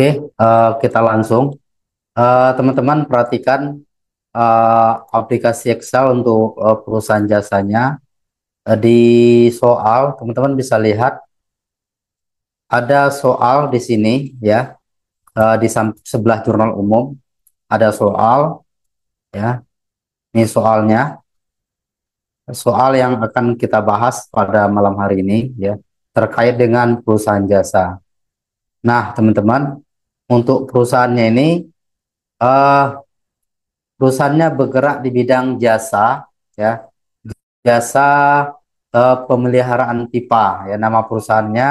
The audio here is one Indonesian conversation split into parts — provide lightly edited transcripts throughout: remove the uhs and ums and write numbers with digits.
Oke, kita langsung. Teman-teman perhatikan aplikasi Excel untuk perusahaan jasanya. Di soal, teman-teman bisa lihat ada soal di sini ya, di sebelah jurnal umum ada soal ya. Ini soal yang akan kita bahas pada malam hari ini ya, terkait dengan perusahaan jasa. Nah, teman-teman, untuk perusahaannya ini eh, perusahaannya bergerak di bidang jasa ya, jasa pemeliharaan pipa ya. Nama perusahaannya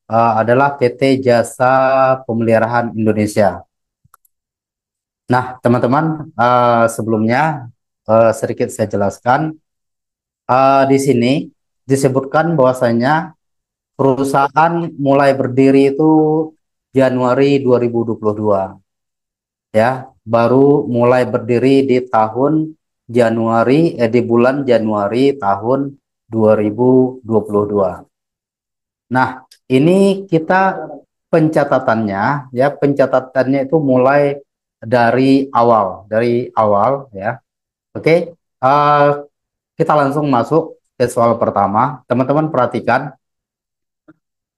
adalah PT Jasa Pemeliharaan Indonesia. Nah, teman-teman, sebelumnya sedikit saya jelaskan. Di sini disebutkan bahwasanya perusahaan mulai berdiri itu Januari 2022 ya, baru mulai berdiri di tahun di bulan Januari tahun 2022. Nah, ini kita pencatatannya itu mulai dari awal ya. Oke, eh, kita langsung masuk ke soal pertama. Teman-teman perhatikan,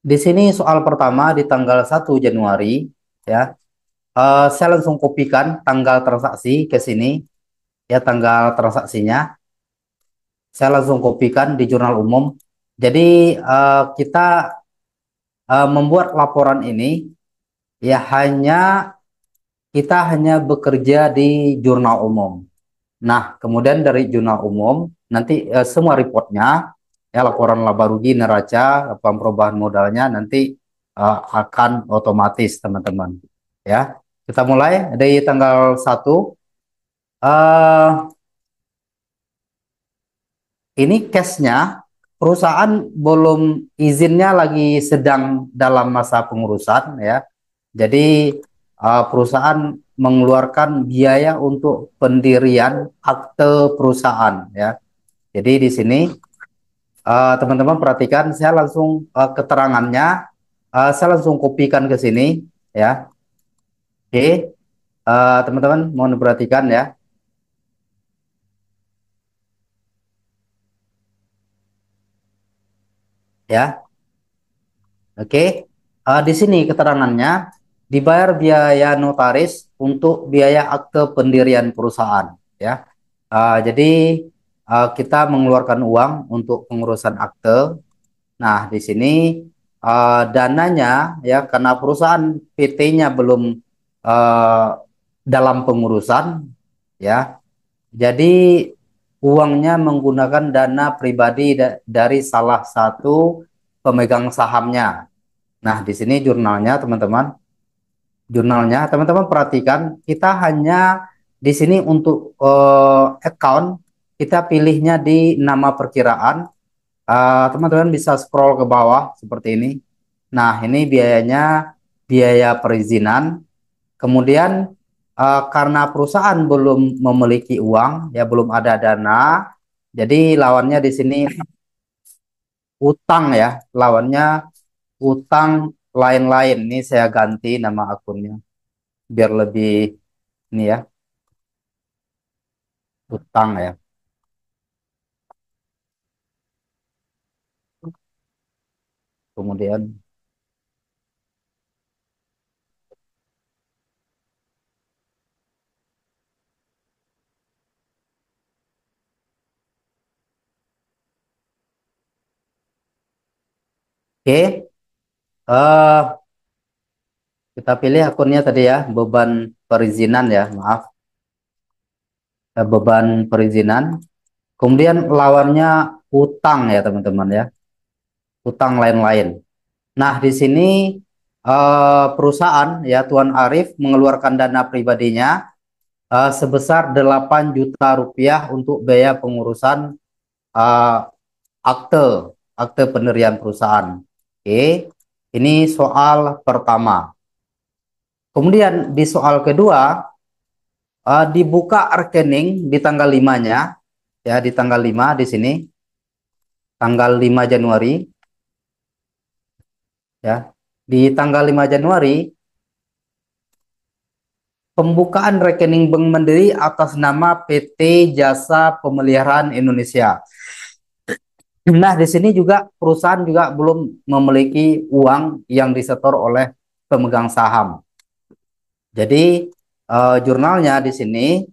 di sini soal pertama di tanggal 1 Januari ya. Saya langsung kopikan tanggal transaksi ke sini ya, tanggal transaksinya saya langsung kopikan di jurnal umum. Jadi kita membuat laporan ini ya, kita hanya bekerja di jurnal umum. Nah, kemudian dari jurnal umum nanti semua reportnya ya, laporan laba rugi neraca, laporan perubahan modalnya nanti akan otomatis, teman-teman. Ya, kita mulai dari tanggal 1. eh ini case-nya, perusahaan belum, izinnya lagi sedang dalam masa pengurusan ya. Jadi perusahaan mengeluarkan biaya untuk pendirian akte perusahaan ya. Jadi di sini teman-teman perhatikan, saya langsung keterangannya saya langsung kopikan ke sini ya. Oke, teman-teman mohon diperhatikan ya. Ya, oke. Di sini keterangannya, dibayar biaya notaris untuk biaya akte pendirian perusahaan ya. Jadi kita mengeluarkan uang untuk pengurusan akte. Nah, di sini dananya ya, karena perusahaan PT-nya belum uh, dalam pengurusan ya. Jadi uangnya menggunakan dana pribadi dari salah satu pemegang sahamnya. Nah, di sini teman-teman perhatikan, kita hanya di sini untuk account, kita pilihnya di nama perkiraan. Teman-teman bisa scroll ke bawah seperti ini. Nah, ini biayanya biaya perizinan. Kemudian karena perusahaan belum memiliki uang, ya belum ada dana, jadi lawannya di sini utang ya, lawannya utang lain-lain. Ini saya ganti nama akunnya biar lebih ini ya, utang ya. Kemudian oke, eh kita pilih akunnya tadi ya, beban perizinan ya, maaf, beban perizinan. Kemudian lawannya utang ya, teman-teman ya, utang lain-lain. Nah, di sini perusahaan ya, Tuan Arif mengeluarkan dana pribadinya sebesar 8 juta rupiah untuk biaya pengurusan eh, akte akte pendirian perusahaan. Oke, ini soal pertama. Kemudian di soal kedua, dibuka rekening di tanggal 5-nya ya, di tanggal 5 di sini, tanggal 5 Januari ya. Di tanggal 5 Januari Pembukaan rekening Bank Mandiri atas nama PT Jasa Pemeliharaan Indonesia. Nah, di sini juga perusahaan juga belum memiliki uang yang disetor oleh pemegang saham. Jadi jurnalnya di sini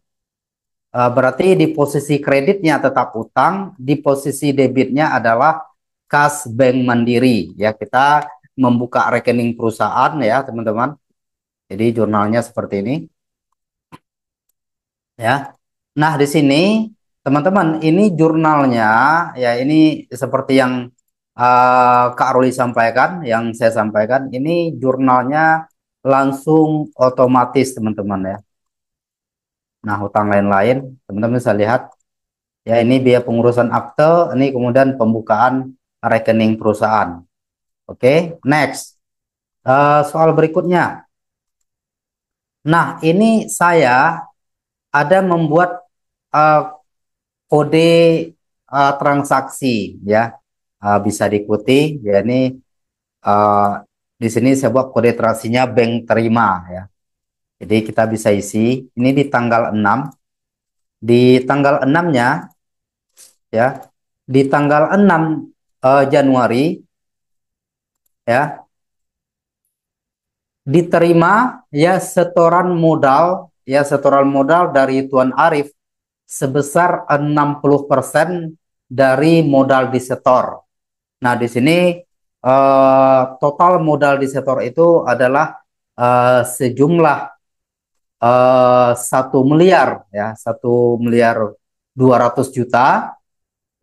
berarti di posisi kreditnya tetap utang, di posisi debitnya adalah kas Bank Mandiri. Ya, kita membuka rekening perusahaan ya, teman-teman. Jadi jurnalnya seperti ini ya. Nah, di sini teman-teman, ini jurnalnya ya, ini seperti yang Kak Ruli sampaikan, yang saya sampaikan, ini jurnalnya langsung otomatis teman-teman ya. Nah, hutang lain-lain, teman-teman bisa lihat ya, ini biaya pengurusan akte, ini kemudian pembukaan rekening perusahaan. Oke, next. Soal berikutnya. Nah, ini saya ada membuat eh, kode transaksi ya. Bisa diikuti ya, ini eh, di sini saya buat kode transaksinya bank terima ya. Jadi kita bisa isi ini di tanggal 6. Di tanggal 6-nya ya, di tanggal 6 Januari ya, diterima ya setoran modal dari Tuan Arif sebesar 60% dari modal disetor. Nah, di sini total modal disetor itu adalah sejumlah 1 miliar ya, 1.200.000.000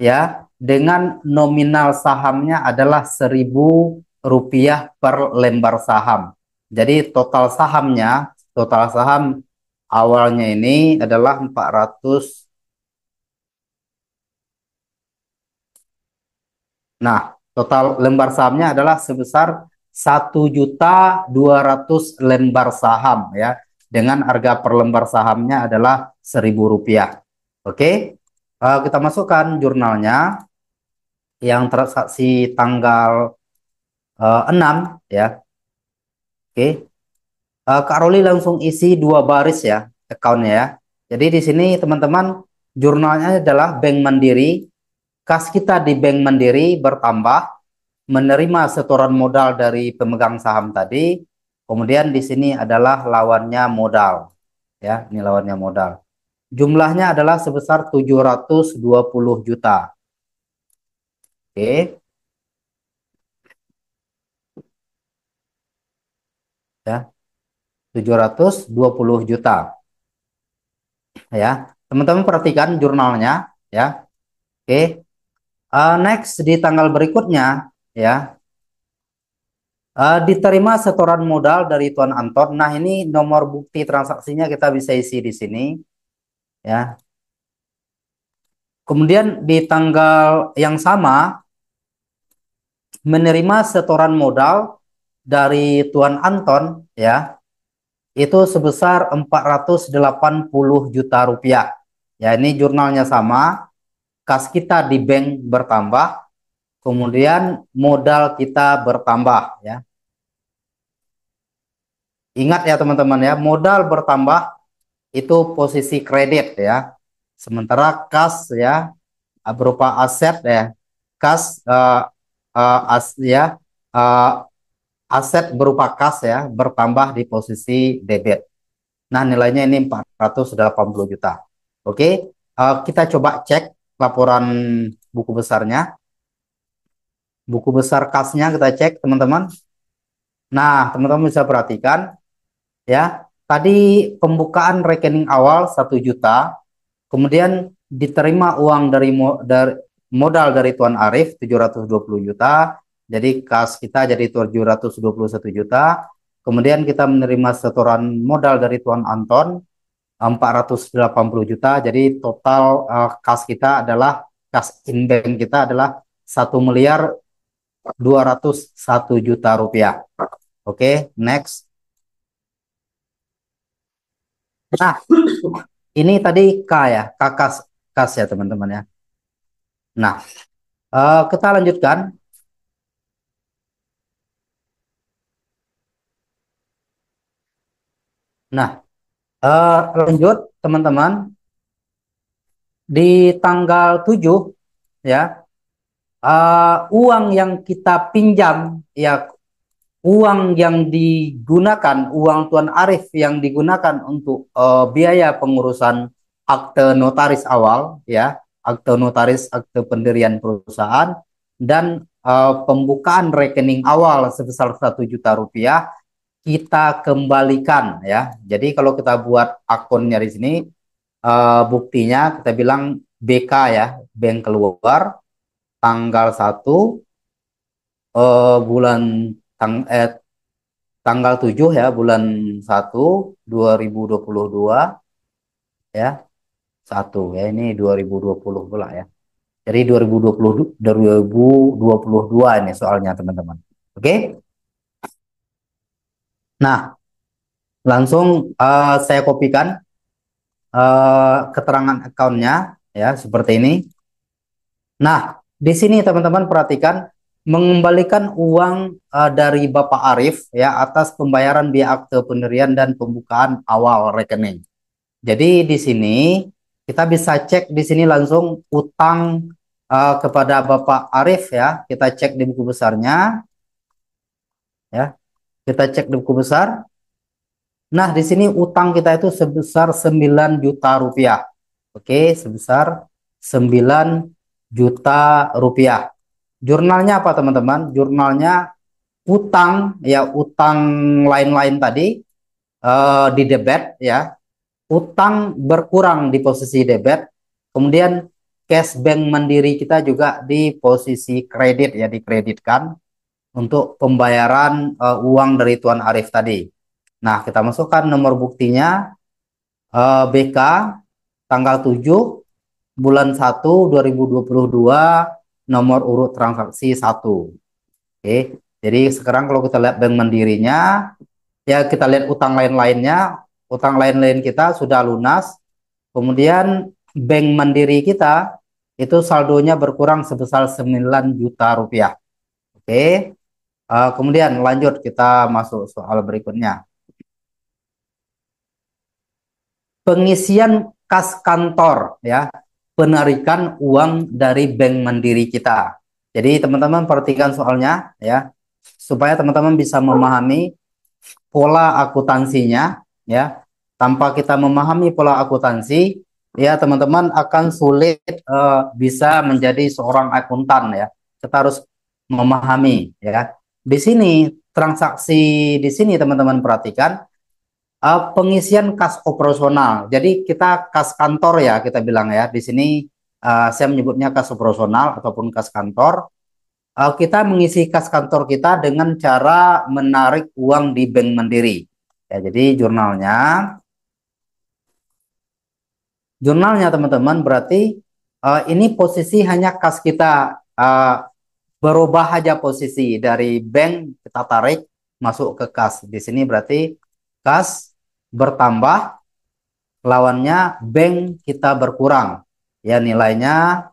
ya, dengan nominal sahamnya adalah Rp1.000 per lembar saham. Jadi total saham awalnya ini adalah 400. Nah, total lembar sahamnya adalah sebesar 1.200.000 lembar saham ya, dengan harga per lembar sahamnya adalah Rp1.000. Oke, kita masukkan jurnalnya yang transaksi tanggal 6 ya. Oke, Kak Roli langsung isi 2 baris ya akunnya ya. Jadi di sini teman-teman, jurnalnya adalah Bank Mandiri. Kas kita di Bank Mandiri bertambah, menerima setoran modal dari pemegang saham tadi. Kemudian di sini adalah lawannya modal. Ya, ini lawannya modal. Jumlahnya adalah sebesar 720 juta. Oke, ya, 720 juta. Ya, teman-teman perhatikan jurnalnya ya. Oke, next di tanggal berikutnya ya, diterima setoran modal dari Tuan Anton. Nah, ini nomor bukti transaksinya kita bisa isi di sini ya. Kemudian di tanggal yang sama menerima setoran modal dari Tuan Anton ya, itu sebesar 480 juta rupiah. Ya, ini jurnalnya sama, kas kita di bank bertambah, kemudian modal kita bertambah ya. Ingat ya teman-teman ya, modal bertambah itu posisi kredit ya. Sementara kas ya, berupa aset ya. Kas ya, uh, aset berupa kas ya bertambah di posisi debit. Nah, nilainya ini 480 juta. Oke, kita coba cek laporan buku besarnya. Buku besar kasnya kita cek teman-teman. Nah, teman-teman bisa perhatikan ya. Tadi pembukaan rekening awal 1 juta, kemudian diterima uang dari modal dari Tuan Arif 720 juta. Jadi kas kita jadi 721 juta. Kemudian kita menerima setoran modal dari Tuan Anton 480 juta. Jadi total kas kita adalah, kas inbank kita adalah 1.201 juta rupiah. Oke, next. Nah, ini tadi K ya, K kas ya teman-teman ya. Nah, kita lanjutkan. Nah, Lanjut teman-teman, di tanggal 7 ya, uang yang kita pinjam ya, uang yang digunakan, uang Tuan Arif yang digunakan untuk biaya pengurusan akte notaris awal ya, akte notaris, akte pendirian perusahaan, dan pembukaan rekening awal sebesar 1 juta rupiah kita kembalikan ya. Jadi kalau kita buat akunnya di sini, buktinya kita bilang BK ya, bank keluar tanggal 1 bulan tang eh, tanggal 7 ya, bulan 1 2022 ya, 1 ya, ini 2020 pula ya. Jadi 2022 ini soalnya teman-teman. Oke. Nah, langsung saya kopikan keterangan akunnya ya seperti ini. Nah, di sini teman-teman perhatikan mengembalikan uang dari Bapak Arif ya atas pembayaran biaya akte pendirian dan pembukaan awal rekening. Jadi di sini kita bisa cek di sini langsung utang kepada Bapak Arif ya. Kita cek di buku besarnya ya. Kita cek di buku besar. Nah, di sini utang kita itu sebesar 9 juta rupiah. Oke, sebesar 9 juta rupiah. Jurnalnya apa teman-teman? Jurnalnya utang ya, utang lain-lain tadi di debit ya. Utang berkurang di posisi debit. Kemudian cash bank mandiri kita juga di posisi kredit ya, dikreditkan untuk pembayaran uang dari Tuan Arif tadi. Nah, kita masukkan nomor buktinya, BK tanggal 7 bulan 1 2022, nomor urut transaksi 1. Oke, jadi sekarang kalau kita lihat bank mandirinya, ya kita lihat utang lain-lainnya, utang lain-lain kita sudah lunas. Kemudian bank mandiri kita itu saldonya berkurang sebesar 9 juta rupiah. Oke, kemudian lanjut kita masuk soal berikutnya. Pengisian kas kantor ya, penarikan uang dari bank mandiri kita. Jadi teman-teman perhatikan soalnya ya, supaya teman-teman bisa memahami pola akuntansinya ya. Tanpa kita memahami pola akuntansi ya, teman-teman akan sulit bisa menjadi seorang akuntan ya. Kita harus memahami ya. Di sini transaksi di sini teman-teman perhatikan pengisian kas operasional. Jadi kita kas kantor ya kita bilang ya. Di sini saya menyebutnya kas operasional ataupun kas kantor. Kita mengisi kas kantor kita dengan cara menarik uang di bank mandiri. Ya, jadi jurnalnya teman-teman berarti ini posisi hanya kas kita berubah aja posisi dari bank kita tarik masuk ke kas. Di sini berarti kas bertambah, lawannya bank kita berkurang. Ya, nilainya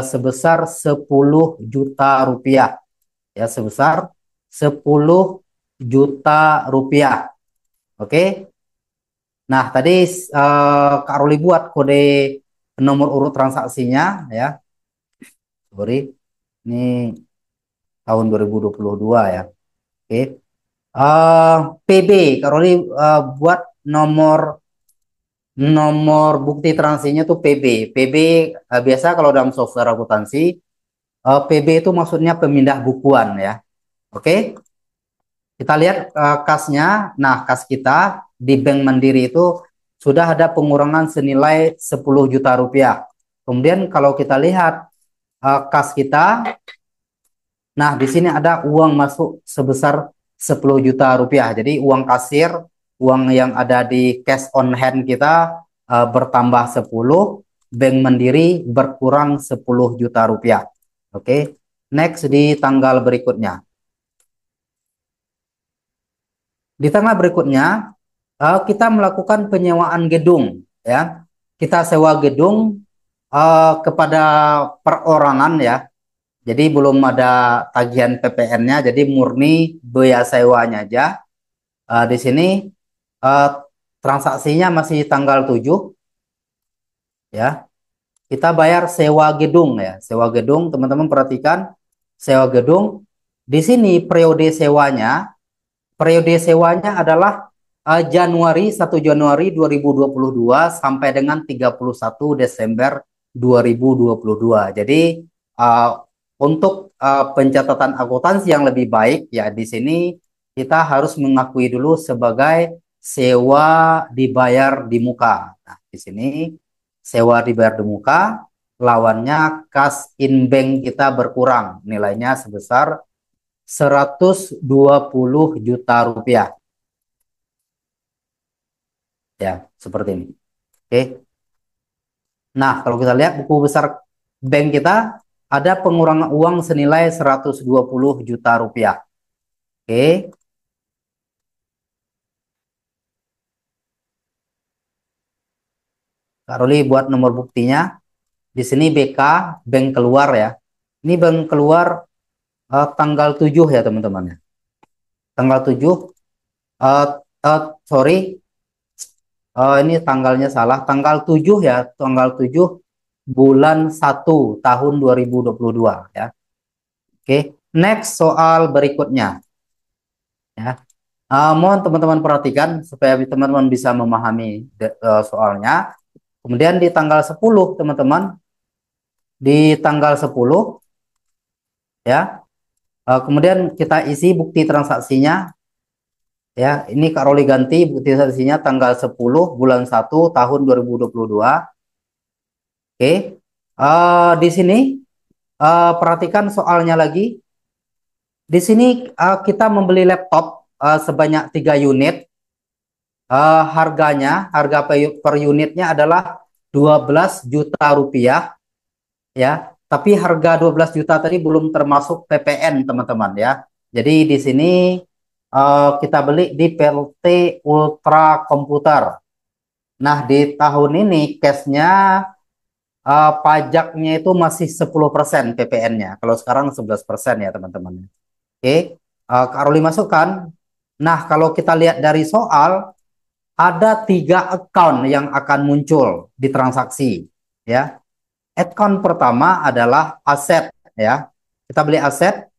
sebesar 10 juta rupiah. Ya, sebesar 10 juta rupiah. Oke. Nah, tadi Kak Roli buat kode nomor urut transaksinya ya. Sorry. Ini tahun 2022 ya. Oke. PB, Kak Roli buat nomor bukti transaksinya tuh PB. PB biasa kalau dalam software akuntansi, PB itu maksudnya pemindah bukuan ya. Oke, kita lihat kasnya. Nah, kas kita di Bank Mandiri itu sudah ada pengurangan senilai 10 juta rupiah. Kemudian kalau kita lihat kas kita, nah di sini ada uang masuk sebesar 10 juta rupiah. Jadi uang kasir, uang yang ada di cash on hand kita bertambah 10, Bank Mandiri berkurang 10 juta rupiah. Oke, next di tanggal berikutnya. Di tanggal berikutnya kita melakukan penyewaan gedung ya. Kita sewa gedung kepada perorangan ya. Jadi belum ada tagihan PPN-nya, jadi murni biaya sewanya aja. Di sini uh, transaksinya masih tanggal 7 ya. Kita bayar sewa gedung ya. Sewa gedung, teman-teman perhatikan, sewa gedung. Di sini periode sewanya adalah Januari 2022 sampai dengan 31 Desember 2022. Jadi uh, untuk pencatatan akuntansi yang lebih baik ya di sini kita harus mengakui dulu sebagai sewa dibayar di muka. Nah, di sini sewa dibayar di muka, lawannya kas in bank kita berkurang, nilainya sebesar 120 juta rupiah. Ya, seperti ini. Oke. Nah, kalau kita lihat buku besar bank kita, ada pengurangan uang senilai 120 juta rupiah. Oke. Kak Roli buat nomor buktinya. Di sini BK, bank keluar ya. Ini bank keluar tanggal 7 ya teman-teman ya. Tanggal 7, eh sorry, ini tanggalnya salah. Tanggal 7 ya, tanggal 7 bulan 1 tahun 2022 ya. Oke, next soal berikutnya ya. Mohon teman-teman perhatikan supaya teman-teman bisa memahami soalnya. Kemudian di tanggal 10 teman-teman, di tanggal 10 ya. Kemudian kita isi bukti transaksinya ya. Ini Kak Roli ganti bukti transaksinya tanggal 10 bulan 1 tahun 2022. Oke. Di sini perhatikan soalnya lagi. Di sini kita membeli laptop sebanyak 3 unit. Harga per unitnya adalah 12 juta rupiah ya. Tapi harga 12 juta tadi belum termasuk PPN teman-teman ya. Jadi di sini kita beli di PT Ultra Komputer. Nah, di tahun ini cashnya pajaknya itu masih 10% PPN-nya. Kalau sekarang 11% ya teman-teman. Oke, Kak Roli masukkan. Nah, kalau kita lihat dari soal, ada 3 account yang akan muncul di transaksi. Ya, account pertama adalah aset. Ya, kita beli aset.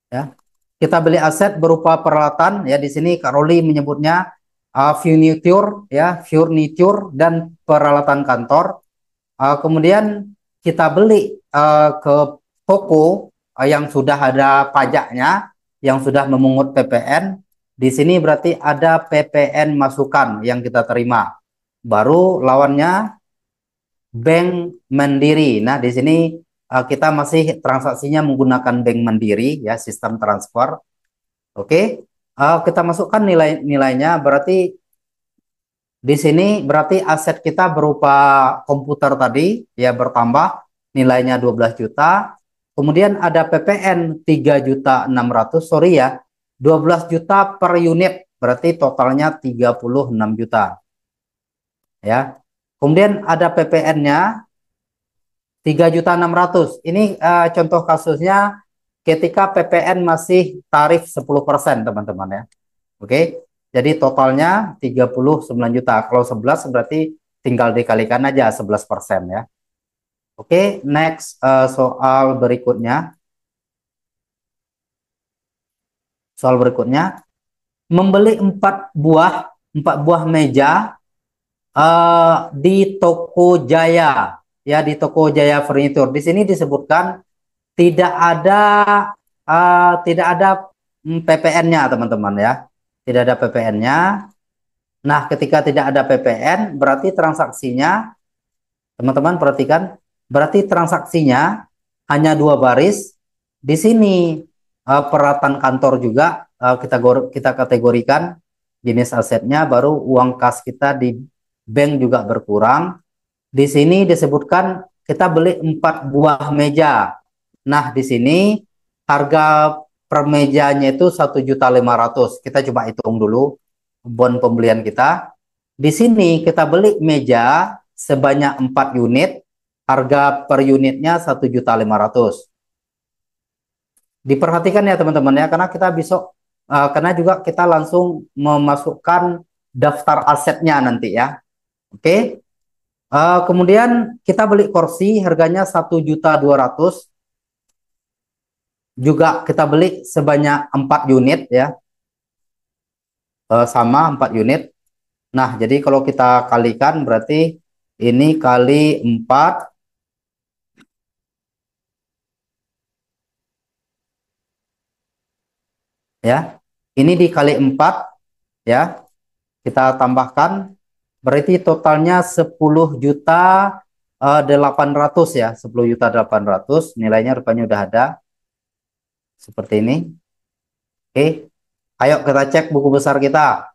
Ya, kita beli aset berupa peralatan. Ya, di sini Kak Roli menyebutnya furniture, ya, furniture dan peralatan kantor. Kemudian kita beli ke toko yang sudah ada pajaknya, yang sudah memungut PPN. Di sini berarti ada PPN masukan yang kita terima. Baru lawannya Bank Mandiri. Nah, di sini kita masih transaksinya menggunakan Bank Mandiri, ya, sistem transfer. Oke, kita masukkan nilainya. Berarti di sini berarti aset kita berupa komputer tadi ya bertambah nilainya 12 juta. Kemudian ada PPN 3.600.000, sorry ya, 12 juta per unit. Berarti totalnya 36 juta. Ya. Kemudian ada PPN-nya 3.600.000. Ini contoh kasusnya ketika PPN masih tarif 10%, teman-teman ya. Oke. Jadi totalnya 39 juta. Kalau 11 berarti tinggal dikalikan aja 11% ya. Oke, next soal berikutnya. Soal berikutnya, membeli 4 buah meja di Toko Jaya, ya, di Toko Jaya Furniture. Di sini disebutkan tidak ada PPN-nya, teman-teman ya. Tidak ada PPN-nya. Nah, ketika tidak ada PPN, berarti transaksinya, teman-teman perhatikan, berarti transaksinya hanya 2 baris. Di sini peralatan kantor juga kita kategorikan jenis asetnya, baru uang kas kita di bank juga berkurang. Di sini disebutkan kita beli 4 buah meja. Nah, di sini harga per mejanya itu 1.500.000. Kita coba hitung dulu bon pembelian kita. Di sini kita beli meja sebanyak 4 unit, harga per unitnya 1.500.000. Diperhatikan ya teman-teman ya, karena kita besok karena juga kita langsung memasukkan daftar asetnya nanti ya. Oke. Kemudian kita beli kursi harganya 1.200.000, juga kita beli sebanyak 4 unit ya. Sama 4 unit. Nah, jadi kalau kita kalikan berarti ini kali 4 ya. Ini dikali 4 ya. Kita tambahkan berarti totalnya 10.800.000 ya. 10.800.000 nilainya rupanya udah ada seperti ini. Oke. Ayo kita cek buku besar kita.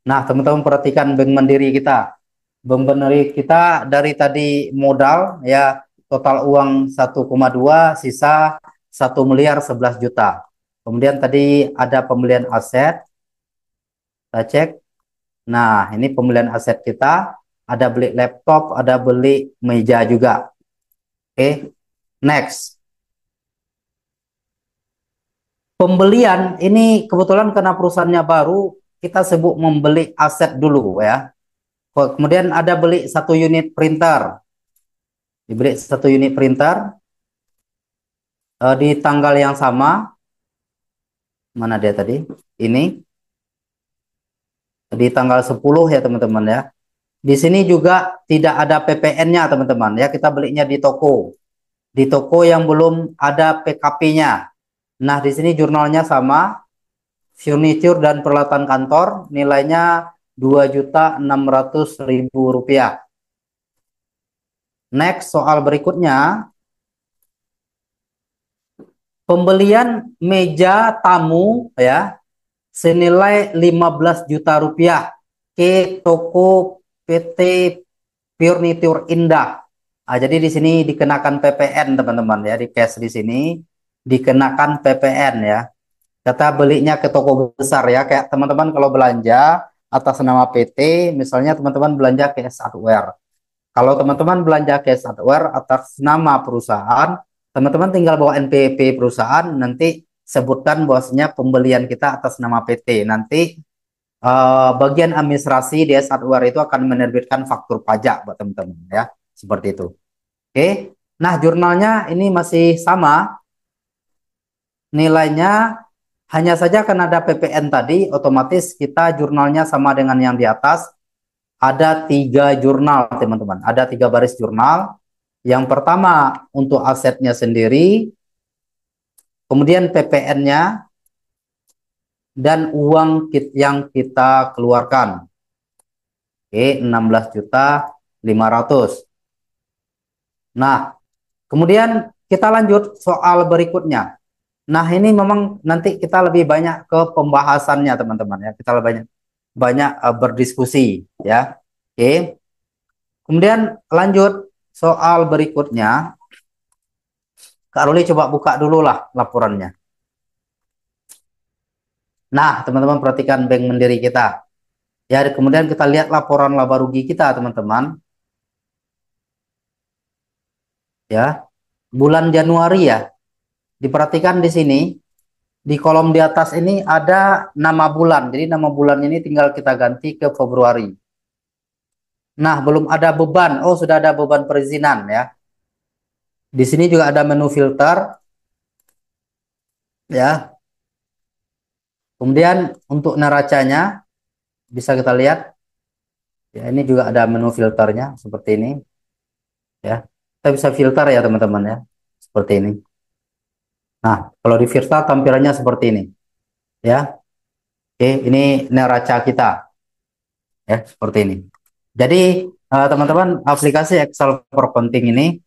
Nah, teman-teman perhatikan Bank Mandiri kita. Bank Mandiri kita dari tadi modal ya total uang 1,2, sisa 1.011.000.000. Kemudian tadi ada pembelian aset, kita cek. Nah, ini pembelian aset kita, ada beli laptop, ada beli meja juga. Oke, next. Pembelian ini kebetulan karena perusahaannya baru, kita sebut membeli aset dulu ya. Kemudian ada beli 1 unit printer. Dibeli 1 unit printer di tanggal yang sama. Mana dia tadi? Ini di tanggal 10 ya teman-teman ya. Di sini juga tidak ada PPN-nya teman-teman ya. Kita belinya di toko. Di toko yang belum ada PKP-nya. Nah, di sini jurnalnya sama. Furniture dan peralatan kantor nilainya 2.600.000 rupiah. Next, soal berikutnya. Pembelian meja tamu ya senilai 15 juta rupiah ke toko PT Furniture Indah. Nah, jadi di sini dikenakan PPN teman-teman ya, di cash di sini dikenakan PPN ya. Kita belinya ke toko besar ya, kayak teman-teman kalau belanja atas nama PT, misalnya teman-teman belanja ke hardware. Kalau teman-teman belanja cash hardware atas nama perusahaan, teman-teman tinggal bawa NPWP perusahaan, nanti sebutkan bahwasanya pembelian kita atas nama PT. Nanti bagian administrasi DS hardware itu akan menerbitkan faktur pajak buat teman-teman ya, seperti itu. Oke. Nah, jurnalnya ini masih sama, nilainya hanya saja karena ada PPN tadi, otomatis kita jurnalnya sama dengan yang di atas. Ada 3 jurnal teman-teman, ada 3 baris jurnal. Yang pertama untuk asetnya sendiri, kemudian PPN-nya, dan uang yang kita keluarkan. Oke, 16.500.000. Nah, kemudian kita lanjut soal berikutnya. Nah, ini memang nanti kita lebih banyak ke pembahasannya teman-teman ya. Kita lebih banyak berdiskusi ya. Oke. Kemudian lanjut soal berikutnya. Kak Ruli coba buka dulu lah laporannya. Nah, teman-teman perhatikan Bank Mandiri kita. Ya, kemudian kita lihat laporan laba rugi kita, teman-teman. Ya, bulan Januari ya. Diperhatikan di sini, di kolom di atas ini ada nama bulan. Jadi nama bulan ini tinggal kita ganti ke Februari. Nah, belum ada beban. Oh, sudah ada beban perizinan ya. Di sini juga ada menu filter ya. Kemudian untuk neracanya bisa kita lihat. Ya, ini juga ada menu filternya seperti ini ya. Kita bisa filter ya teman-teman ya. Seperti ini. Nah, kalau di filter tampilannya seperti ini ya. Oke, ini neraca kita ya, seperti ini. Jadi teman-teman, aplikasi Excel for Accounting ini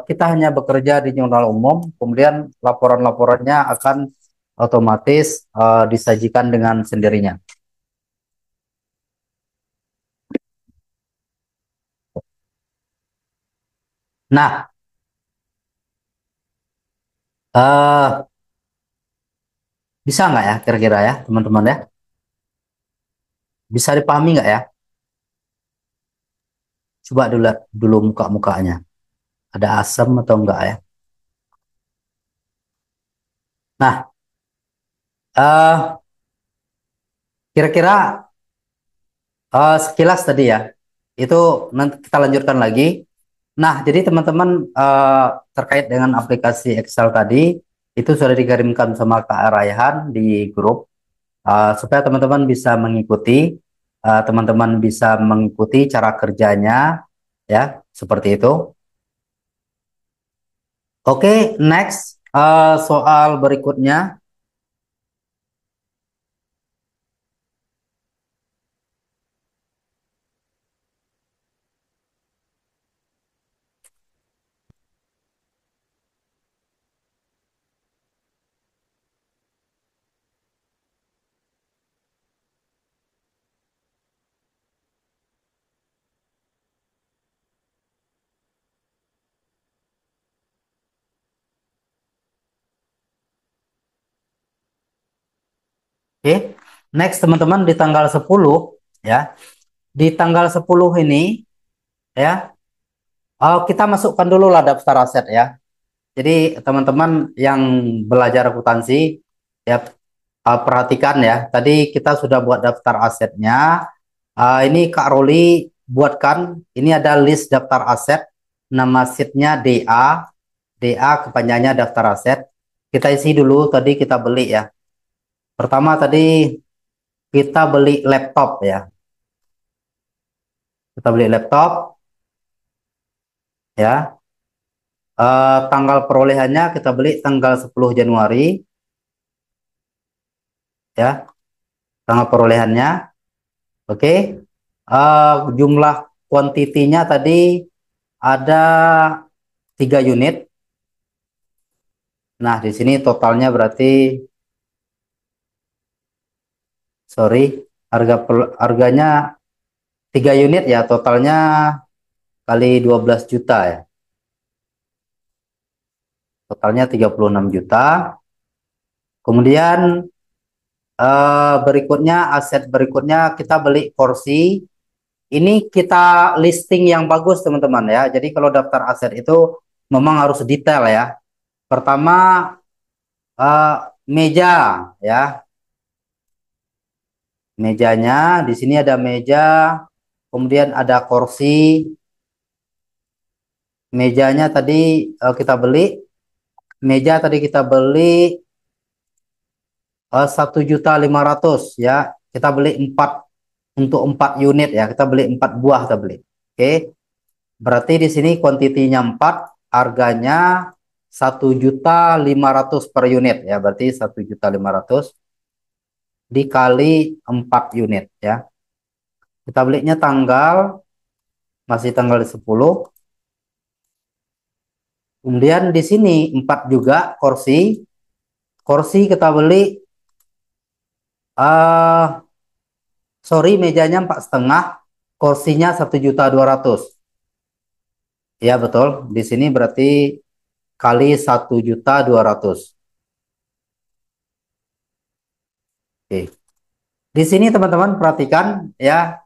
kita hanya bekerja di jurnal umum, kemudian laporan-laporannya akan otomatis disajikan dengan sendirinya. Nah, eh, bisa nggak ya kira-kira ya teman-teman ya? Bisa dipahami nggak ya? Coba dulu dulu muka-mukanya. Ada asam atau enggak ya? Nah, kira-kira Sekilas tadi ya, itu nanti kita lanjutkan lagi. Nah, jadi teman-teman terkait dengan aplikasi Excel tadi, itu sudah dikirimkan sama Kak Raihan di grup, supaya teman-teman bisa mengikuti, teman-teman bisa mengikuti cara kerjanya, ya, seperti itu. Oke, next, soal berikutnya. Oke, next teman-teman di tanggal 10, ya. Di tanggal 10 ini, ya, kita masukkan dulu lah daftar aset ya. Jadi teman-teman yang belajar akuntansi, ya, perhatikan ya. Tadi kita sudah buat daftar asetnya. Ini Kak Roli buatkan. Ini ada list daftar aset. Nama sheetnya DA. DA kepanjangannya daftar aset. Kita isi dulu. Tadi kita beli ya. Pertama tadi kita beli laptop ya. Kita beli laptop ya. Tanggal perolehannya kita beli tanggal 10 Januari ya. Tanggal perolehannya. Oke. Jumlah kuantitinya tadi ada 3 unit. Nah, di sini totalnya berarti, sorry, harganya 3 unit ya, totalnya kali 12 juta ya. Totalnya 36 juta. Kemudian berikutnya, aset berikutnya kita beli kursi. Ini kita listing yang bagus teman-teman ya. Jadi kalau daftar aset itu memang harus detail ya. Pertama, eh, meja ya. Mejanya di sini ada meja, kemudian ada kursi. Mejanya tadi kita beli, meja tadi kita beli 1.500.000 ya. Kita beli 4 untuk 4 unit ya. Kita beli 4 buah kita beli. Oke. Berarti di sini kuantitinya 4, harganya 1.500.000 per unit ya. Berarti 1.500.000 dikali 4 unit ya. Kita belinya masih tanggal 10. Kemudian di sini 4 juga kursi. Kursi kita beli, sorry, mejanya 4,5, kursinya 1.200.000. Ya betul. Di sini berarti kali 1.200.000. Oke. Di sini teman-teman perhatikan ya,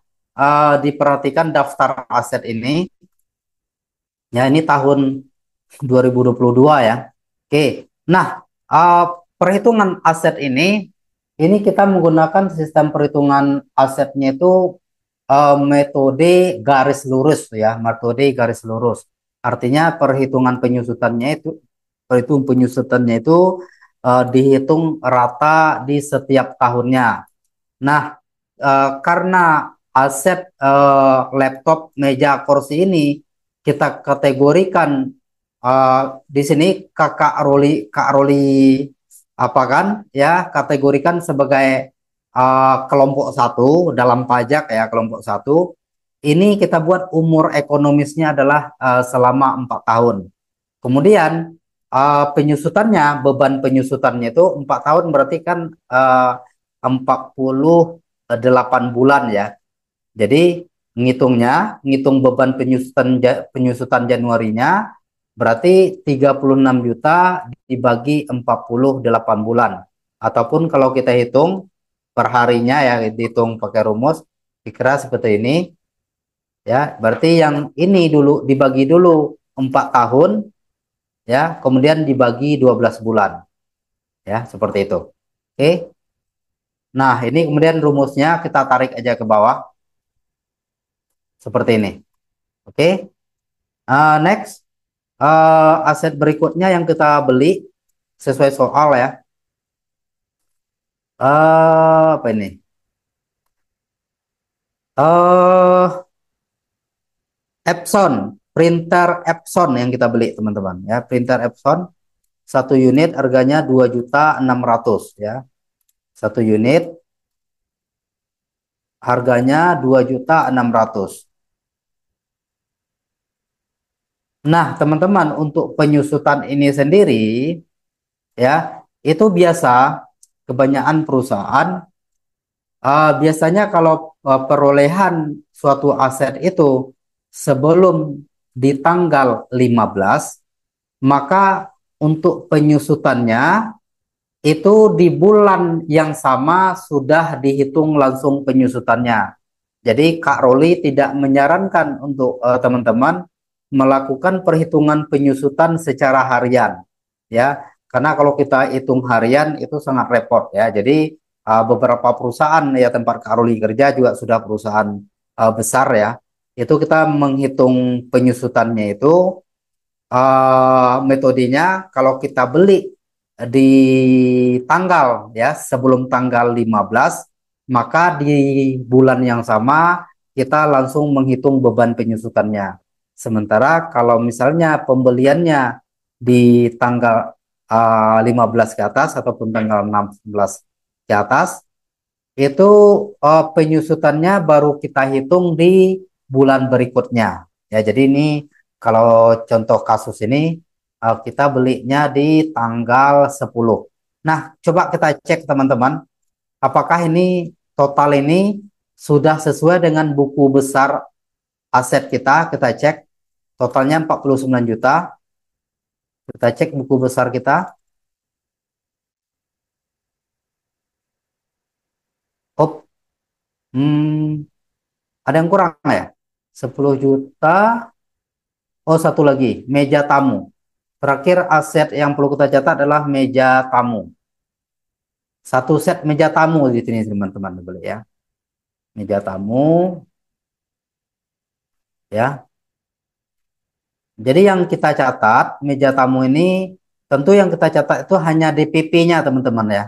diperhatikan daftar aset ini. Ya ini tahun 2022 ya. Oke. Nah, uh, perhitungan aset ini kita menggunakan sistem perhitungan asetnya itu metode garis lurus ya, metode garis lurus. Artinya perhitungan penyusutannya itu dihitung rata di setiap tahunnya. Nah, karena aset laptop, meja, kursi ini kita kategorikan, di sini Kak Roli apa kan ya, kategorikan sebagai kelompok satu dalam pajak ya, kelompok satu. Ini kita buat umur ekonomisnya adalah selama 4 tahun. Kemudian beban penyusutannya itu 4 tahun, berarti kan 48 bulan ya. Jadi ngitung beban penyusutan Januarinya berarti 36 juta dibagi 48 bulan. Ataupun kalau kita hitung per harinya ya, dihitung pakai rumus, dikira seperti ini ya. Berarti yang ini dulu dibagi dulu 4 tahun ya, kemudian dibagi 12 bulan ya, seperti itu. Oke. Nah, ini kemudian rumusnya kita tarik aja ke bawah. seperti ini. Oke. Next, aset berikutnya yang kita beli sesuai soal ya. Apa ini? Epson, printer Epson yang kita beli teman-teman ya. Printer Epson satu unit harganya 2.600.000 ya. Satu unit harganya 2.600.000. Nah, teman-teman, untuk penyusutan ini sendiri ya, itu biasa kebanyakan perusahaan biasanya kalau perolehan suatu aset itu sebelum di tanggal 15, maka untuk penyusutannya itu di bulan yang sama sudah dihitung langsung penyusutannya. Jadi Kak Roli tidak menyarankan untuk teman-teman melakukan perhitungan penyusutan secara harian, ya, karena kalau kita hitung harian itu sangat repot ya. Jadi beberapa perusahaan ya tempat Kak Roli kerja juga sudah perusahaan besar ya. Itu kita menghitung penyusutannya itu metodenya kalau kita beli di tanggal ya sebelum tanggal 15, maka di bulan yang sama kita langsung menghitung beban penyusutannya. Sementara kalau misalnya pembeliannya di tanggal 15 ke atas ataupun tanggal 16 ke atas, itu penyusutannya baru kita hitung di bulan berikutnya. Ya, jadi ini kalau contoh kasus ini kita belinya di tanggal 10. Nah, coba kita cek teman-teman, apakah ini total ini sudah sesuai dengan buku besar aset kita. Kita cek totalnya 49 juta. Kita cek buku besar kita. Oh, hmm, ada yang kurang ya? 10 juta. Oh, satu lagi, meja tamu. Terakhir aset yang perlu kita catat adalah meja tamu. Satu set meja tamu di sini teman-teman boleh ya. Meja tamu ya. Jadi yang kita catat meja tamu ini tentu yang kita catat itu hanya DPP-nya teman-teman ya.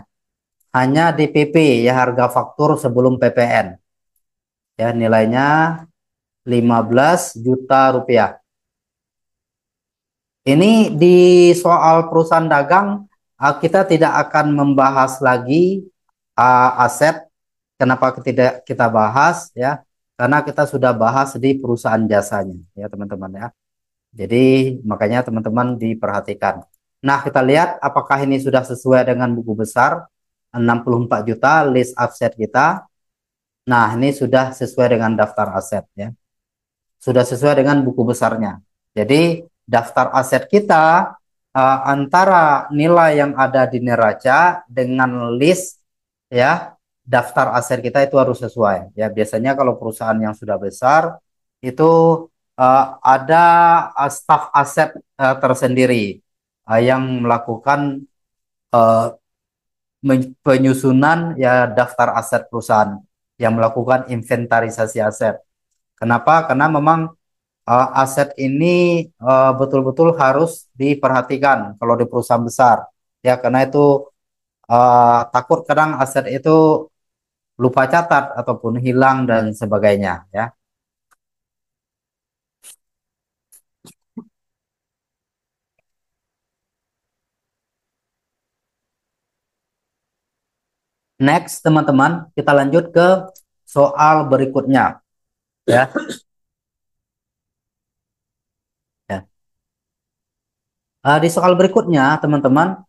Hanya DPP ya, harga faktur sebelum PPN. Ya, nilainya 15 juta rupiah. Ini di soal perusahaan dagang kita tidak akan membahas lagi aset. Kenapa tidak kita bahas ya? Karena kita sudah bahas di perusahaan jasanya ya teman-teman ya. Jadi makanya teman-teman diperhatikan. Nah, kita lihat apakah ini sudah sesuai dengan buku besar 64 juta list aset kita. Nah, ini sudah sesuai dengan daftar aset ya. Sudah sesuai dengan buku besarnya. Jadi daftar aset kita antara nilai yang ada di neraca dengan list ya daftar aset kita itu harus sesuai ya. Biasanya kalau perusahaan yang sudah besar itu ada staf aset tersendiri yang melakukan uh, penyusunan ya daftar aset perusahaan, yang melakukan inventarisasi aset. Kenapa? Karena memang aset ini betul-betul harus diperhatikan kalau di perusahaan besar ya, karena itu takut kadang aset itu lupa catat ataupun hilang dan sebagainya ya. Next teman-teman, kita lanjut ke soal berikutnya ya. Ya. Di soal berikutnya teman-teman,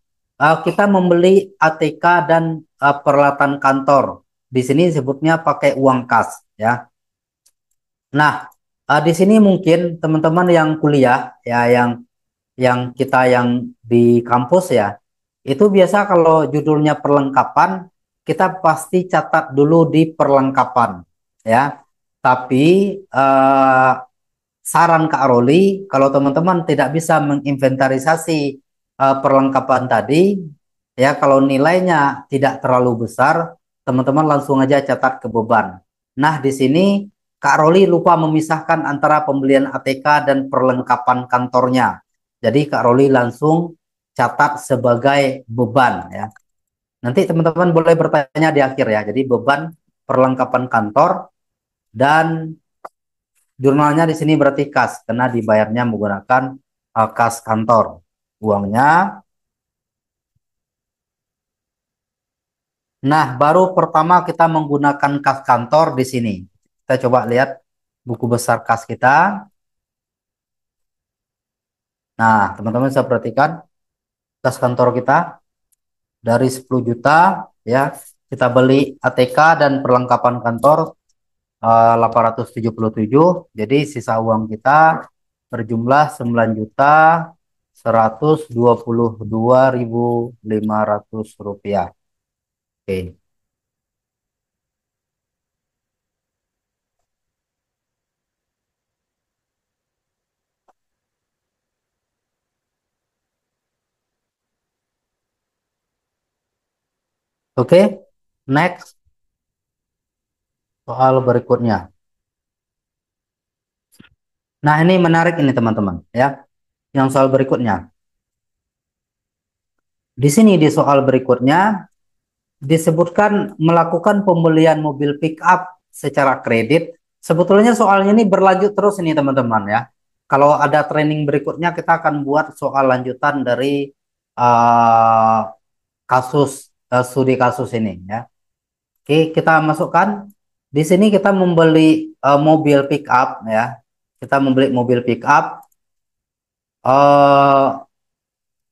kita membeli ATK dan peralatan kantor. Di sini disebutnya pakai uang kas ya. Nah, di sini mungkin teman-teman yang kuliah ya, yang kita yang di kampus ya, itu biasa kalau judulnya perlengkapan, kita pasti catat dulu di perlengkapan ya. Tapi saran Kak Roli, kalau teman-teman tidak bisa menginventarisasi perlengkapan tadi, ya kalau nilainya tidak terlalu besar, teman-teman langsung aja catat ke beban. Nah, di sini Kak Roli lupa memisahkan antara pembelian ATK dan perlengkapan kantornya. Jadi Kak Roli langsung catat sebagai beban ya. Nanti teman-teman boleh bertanya di akhir ya. Jadi beban perlengkapan kantor dan jurnalnya di sini berarti kas karena dibayarnya menggunakan kas kantor. Uangnya. Nah, baru pertama kita menggunakan kas kantor di sini. Kita coba lihat buku besar kas kita. Nah, teman-teman bisa perhatikan kas kantor kita dari 10 juta ya. Kita beli ATK dan perlengkapan kantor 877. Jadi sisa uang kita berjumlah 9.122.500 rupiah. Oke. Oke. Next soal berikutnya. Nah, ini menarik ini teman-teman ya. Yang soal berikutnya. Di sini di soal berikutnya disebutkan melakukan pembelian mobil pick up secara kredit. Sebetulnya soalnya ini berlanjut terus ini teman-teman ya. Kalau ada training berikutnya kita akan buat soal lanjutan dari uh, studi kasus ini ya. Oke, kita masukkan di sini kita membeli mobil pick up ya. Kita membeli mobil pick up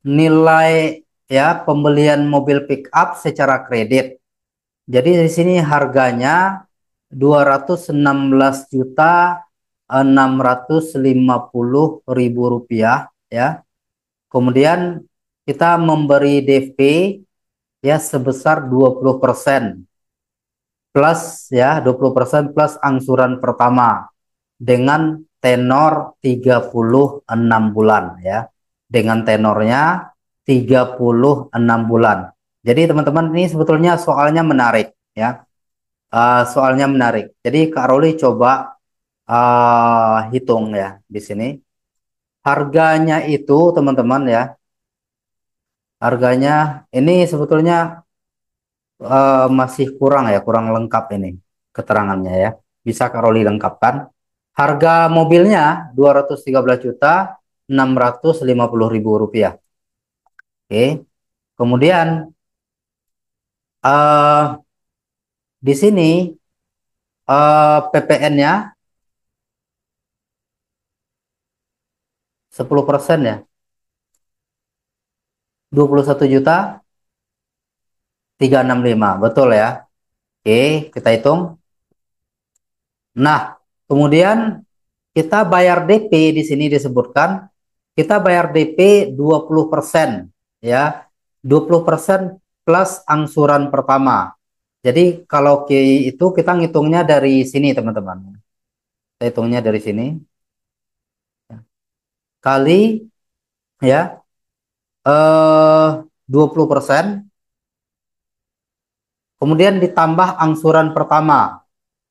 nilai ya pembelian mobil pick up secara kredit. Jadi di sini harganya 216.650.000 rupiah ya. Kemudian kita memberi DP ya sebesar 20% plus ya 20% plus angsuran pertama dengan tenor 36 bulan ya. Dengan tenornya 36 bulan. Jadi teman-teman ini sebetulnya soalnya menarik ya. Soalnya menarik. Jadi Kak Roli coba hitung ya di sini. Harganya itu teman-teman ya. Harganya ini sebetulnya masih kurang ya, kurang lengkap ini keterangannya ya. Bisa Kak Roli lengkapkan. Harga mobilnya 213.650.000 rupiah. Oke. Kemudian di sini PPN-nya 10% ya. 21.365. Betul ya. Oke, kita hitung. Nah, kemudian kita bayar DP di sini disebutkan kita bayar DP 20% ya. 20% plus angsuran pertama. Jadi kalau itu kita ngitungnya dari sini teman-teman. Kita hitungnya dari sini kali ya 20%, kemudian ditambah angsuran pertama.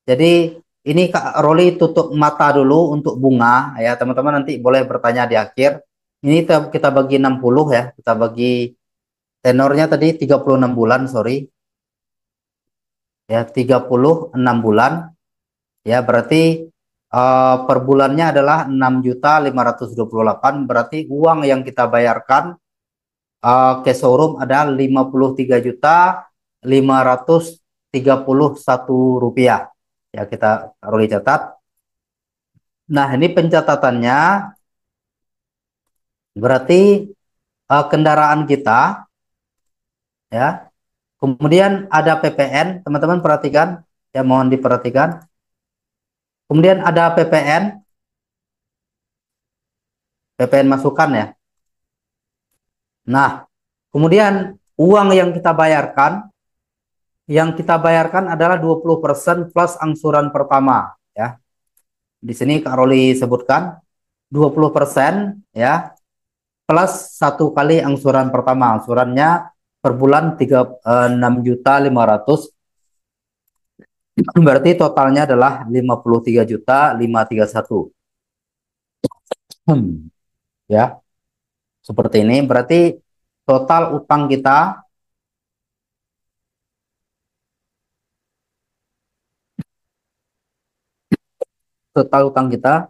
Jadi ini Kak Roli tutup mata dulu untuk bunga ya teman-teman, nanti boleh bertanya di akhir. Ini kita bagi 60 ya, kita bagi tenornya tadi 36 bulan, sorry. Ya, 36 bulan. Ya, berarti per bulannya adalah 6.528, berarti uang yang kita bayarkan ke showroom ada 53.531 rupiah. Ya, kita Roli catat. Nah, ini pencatatannya berarti kendaraan kita ya. Kemudian ada PPN, teman-teman perhatikan ya, mohon diperhatikan. Kemudian ada PPN masukan ya. Nah, kemudian uang yang kita bayarkan adalah 20% plus angsuran pertama ya. Di sini Kak Roli sebutkan 20% ya plus satu kali angsuran pertama. Angsurannya per bulan 6.500 Berarti totalnya adalah 53.531. Ya, seperti ini. Berarti total utang kita, total utang kita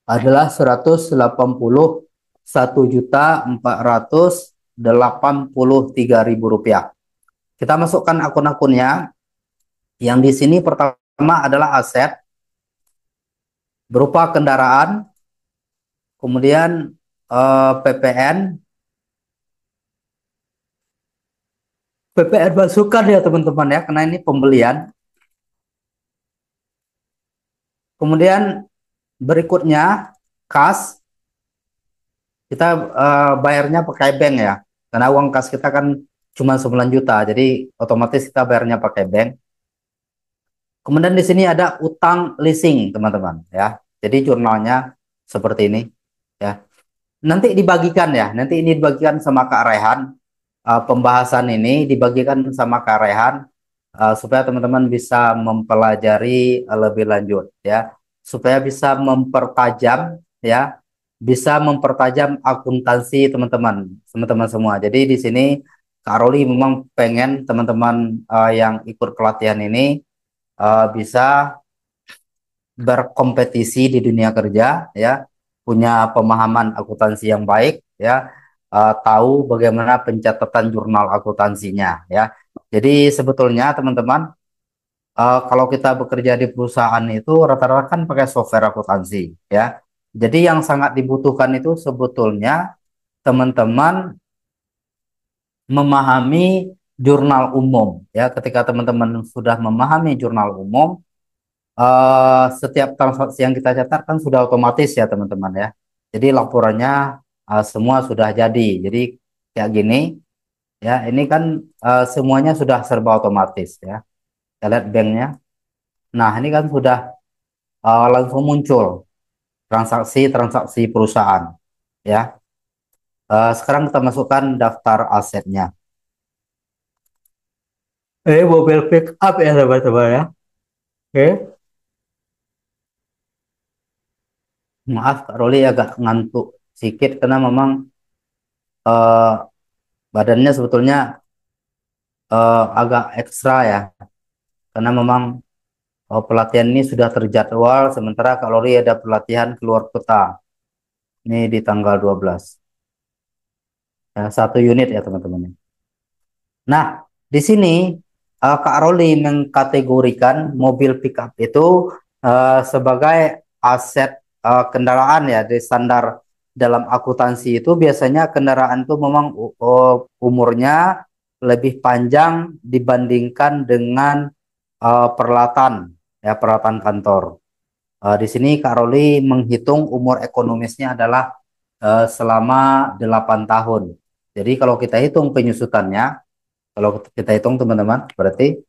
adalah 181.483.000 rupiah. Kita masukkan akun-akunnya. Yang di sini pertama adalah aset berupa kendaraan, kemudian PPN, PPN masukan ya teman-teman ya, karena ini pembelian. Kemudian berikutnya kas, kita bayarnya pakai bank ya, karena uang kas kita kan cuma 9 juta, jadi otomatis kita bayarnya pakai bank. Kemudian di sini ada utang leasing teman-teman ya, jadi jurnalnya seperti ini ya. Nanti dibagikan ya, nanti ini dibagikan sama Kak Rehan. Pembahasan ini dibagikan sama Kak Rehan supaya teman-teman bisa mempelajari lebih lanjut ya, supaya bisa mempertajam ya, bisa mempertajam akuntansi teman-teman semua. Jadi di sini Kak Roli memang pengen teman-teman yang ikut pelatihan ini bisa berkompetisi di dunia kerja ya, punya pemahaman akuntansi yang baik ya, tahu bagaimana pencatatan jurnal akuntansinya ya. Jadi sebetulnya teman-teman, kalau kita bekerja di perusahaan itu rata-rata kan pakai software akuntansi ya. Jadi yang sangat dibutuhkan itu sebetulnya teman-teman memahami jurnal umum ya. Ketika teman-teman sudah memahami jurnal umum, setiap transaksi yang kita catat kan sudah otomatis ya teman-teman ya. Jadi laporannya semua sudah jadi. Jadi kayak gini ya, ini kan semuanya sudah serba otomatis ya. Kita lihat banknya. Nah ini kan sudah langsung muncul transaksi-transaksi perusahaan ya. Sekarang kita masukkan daftar asetnya. Mobil pick up ya teman-teman ya. Oke. Maaf Kak Roli agak ngantuk sedikit karena memang eh, badannya sebetulnya agak ekstra ya, karena memang pelatihan ini sudah terjadwal, sementara kalori ada pelatihan keluar kota ini di tanggal 12 ya, 1 unit ya teman-teman. Nah di sini Kak Roli mengkategorikan mobil pickup itu sebagai aset kendaraan ya. Di standar dalam akuntansi itu biasanya kendaraan itu memang umurnya lebih panjang dibandingkan dengan peralatan ya, peralatan kantor. Di sini Kak Roli menghitung umur ekonomisnya adalah selama 8 tahun. Jadi kalau kita hitung penyusutannya, kalau kita hitung teman-teman, berarti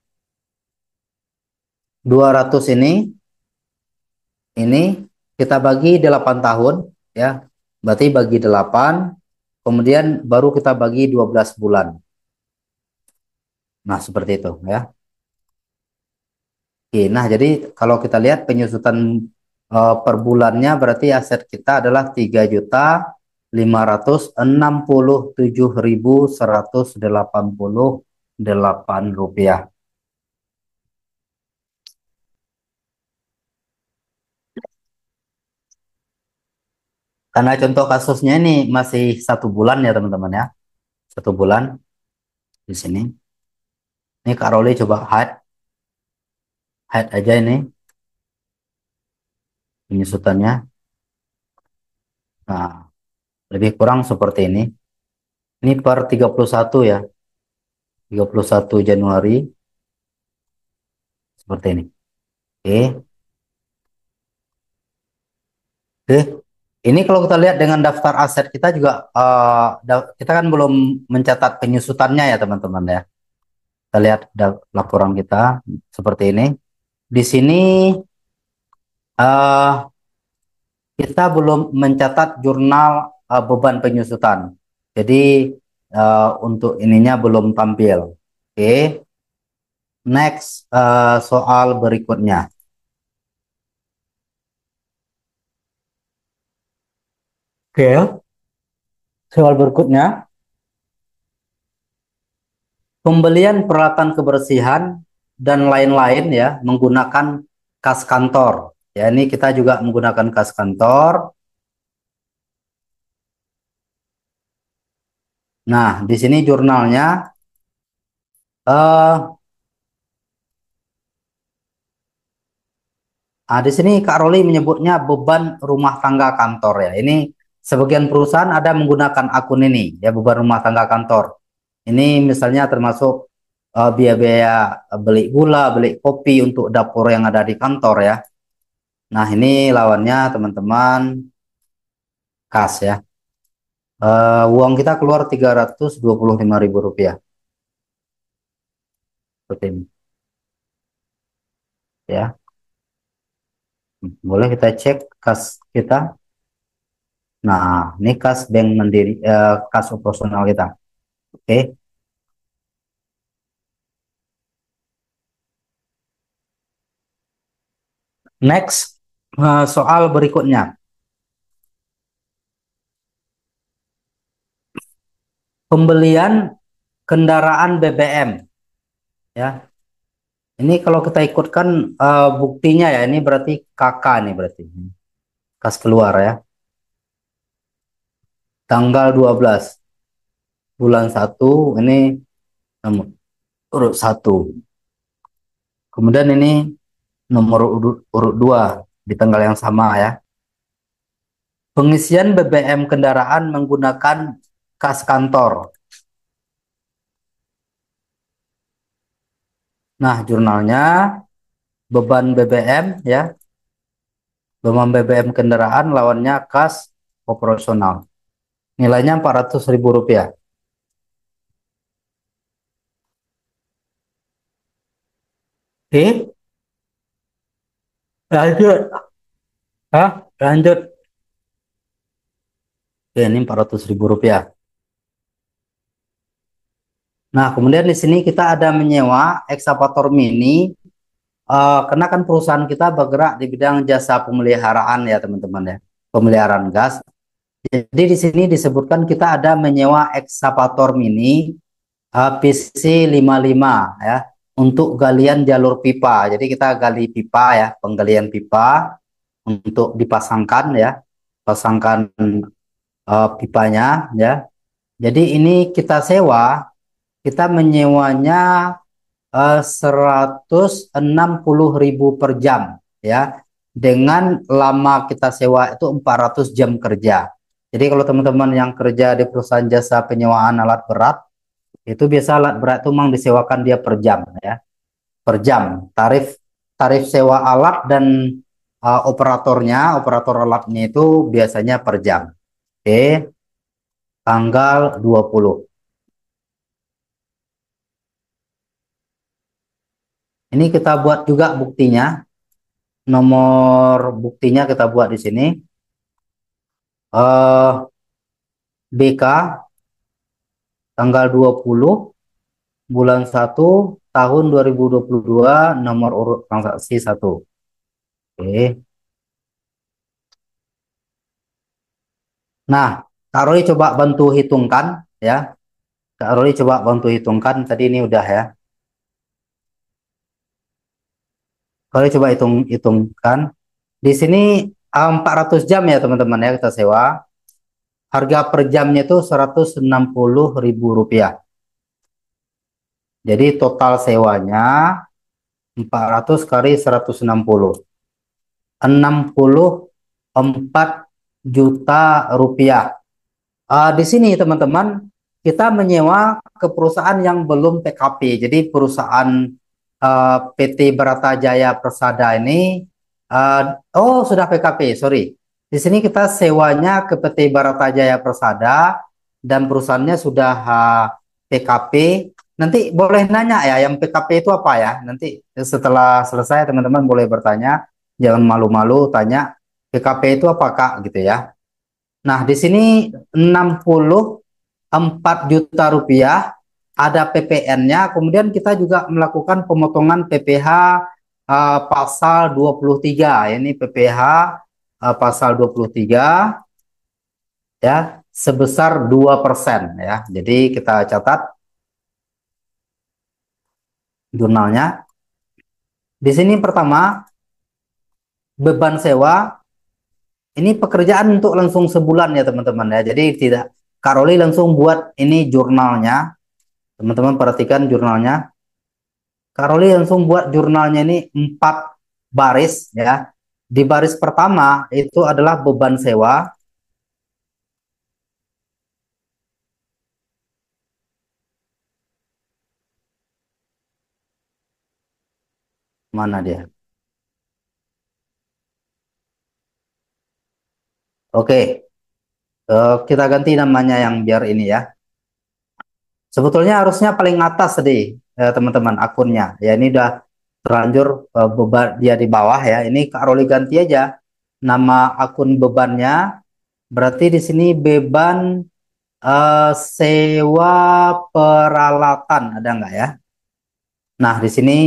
200 ini kita bagi 8 tahun ya. Berarti bagi 8, kemudian baru kita bagi 12 bulan. Nah, seperti itu ya. Oke, nah jadi kalau kita lihat penyusutan per bulannya berarti aset kita adalah 3.567.188 rupiah. Karena contoh kasusnya ini masih 1 bulan ya teman-teman ya, 1 bulan di sini. Ini Kak Roli coba hide aja ini penyusutannya. Nah, lebih kurang seperti ini. Ini per 31 ya, 31 Januari seperti ini. Oke, oke. Ini kalau kita lihat dengan daftar aset kita juga, kita kan belum mencatat penyusutannya ya teman-teman ya. Kita lihat laporan kita seperti ini. Di sini eh, kita belum mencatat jurnal beban penyusutan. Jadi untuk ininya belum tampil. Oke. Next, soal berikutnya. Oke. Soal berikutnya, pembelian peralatan kebersihan dan lain-lain ya menggunakan kas kantor. Ya, ini kita juga menggunakan kas kantor. Nah, di sini jurnalnya eh di sini Kak Roli menyebutnya beban rumah tangga kantor ya. Ini sebagian perusahaan ada menggunakan akun ini ya, beban rumah tangga kantor. Ini misalnya termasuk biaya-biaya beli gula, beli kopi untuk dapur yang ada di kantor ya. Nah, ini lawannya teman-teman kas ya. Uang kita keluar 325.000 rupiah. Seperti ini ya. Boleh kita cek kas kita. Nah, ini kas Bank Mandiri, kas operasional kita. Oke. Next, soal berikutnya. Pembelian kendaraan BBM ya. Ini kalau kita ikutkan buktinya ya, ini berarti KK nih berarti. Kas keluar ya. Tanggal 12 bulan 1 ini nomor urut 1. Kemudian ini nomor urut 2 di tanggal yang sama ya. Pengisian BBM kendaraan menggunakan kas kantor. Nah, jurnalnya beban BBM ya. Beban BBM kendaraan lawannya kas operasional. Nilainya 400.000 rupiah. Oke, lanjut. Hah? Lanjut. Oke, ini 400.000 rupiah. Nah, kemudian di sini kita ada menyewa ekskavator mini. Karena kan perusahaan kita bergerak di bidang jasa pemeliharaan ya teman-teman ya. Pemeliharaan gas. Jadi di sini disebutkan kita ada menyewa ekskavator mini PC 55 ya untuk galian jalur pipa. Jadi kita gali pipa ya, penggalian pipa untuk dipasangkan ya, pasangkan pipanya ya. Jadi ini kita sewa, kita menyewanya 160.000 per jam ya. Dengan lama kita sewa itu 400 jam kerja. Jadi kalau teman-teman yang kerja di perusahaan jasa penyewaan alat berat, itu biasa alat berat itu memang disewakan dia per jam ya. Per jam. Tarif tarif sewa alat dan operator alatnya itu biasanya per jam. Oke, tanggal 20. Ini kita buat juga buktinya. Nomor buktinya kita buat di sini. BK tanggal 20 bulan 1 tahun 2022 nomor urut transaksi 1. Oke. Nah, Kak Roy coba bantu hitungkan ya. Kak Roy coba bantu hitungkan. Tadi ini udah ya. Kak Roy coba hitungkan. Di sini 400 jam ya teman-teman ya kita sewa. Harga per jamnya itu 160.000 rupiah. Jadi total sewanya 400 kali 160. 64 juta rupiah. Di sini teman-teman kita menyewa ke perusahaan yang belum PKP. Jadi perusahaan PT Barata Jaya Persada ini sudah PKP, sorry. Di sini kita sewanya ke PT Barata Jaya Persada dan perusahaannya sudah PKP. Nanti boleh nanya ya, yang PKP itu apa ya? Nanti setelah selesai teman-teman boleh bertanya, jangan malu-malu tanya PKP itu apa Kak gitu ya. Nah, di sini 64 juta rupiah ada PPN-nya, kemudian kita juga melakukan pemotongan PPh pasal 23. Ini PPh pasal 23 ya sebesar 2% ya. Jadi kita catat jurnalnya. Di sini pertama beban sewa ini pekerjaan untuk langsung sebulan ya teman-teman ya. Jadi tidak Kak Roli langsung buat ini jurnalnya. Teman-teman perhatikan jurnalnya. Kak Roli langsung buat jurnalnya ini 4 baris ya. Di baris pertama itu adalah beban sewa. Mana dia? Oke, kita ganti namanya yang biar ini ya. Sebetulnya harusnya paling atas tadi teman-teman akunnya. Ya ini udah terlanjur beban dia di bawah ya. Ini Kak Roli ganti aja nama akun bebannya. Berarti di sini beban sewa peralatan ada nggak ya? Nah di sini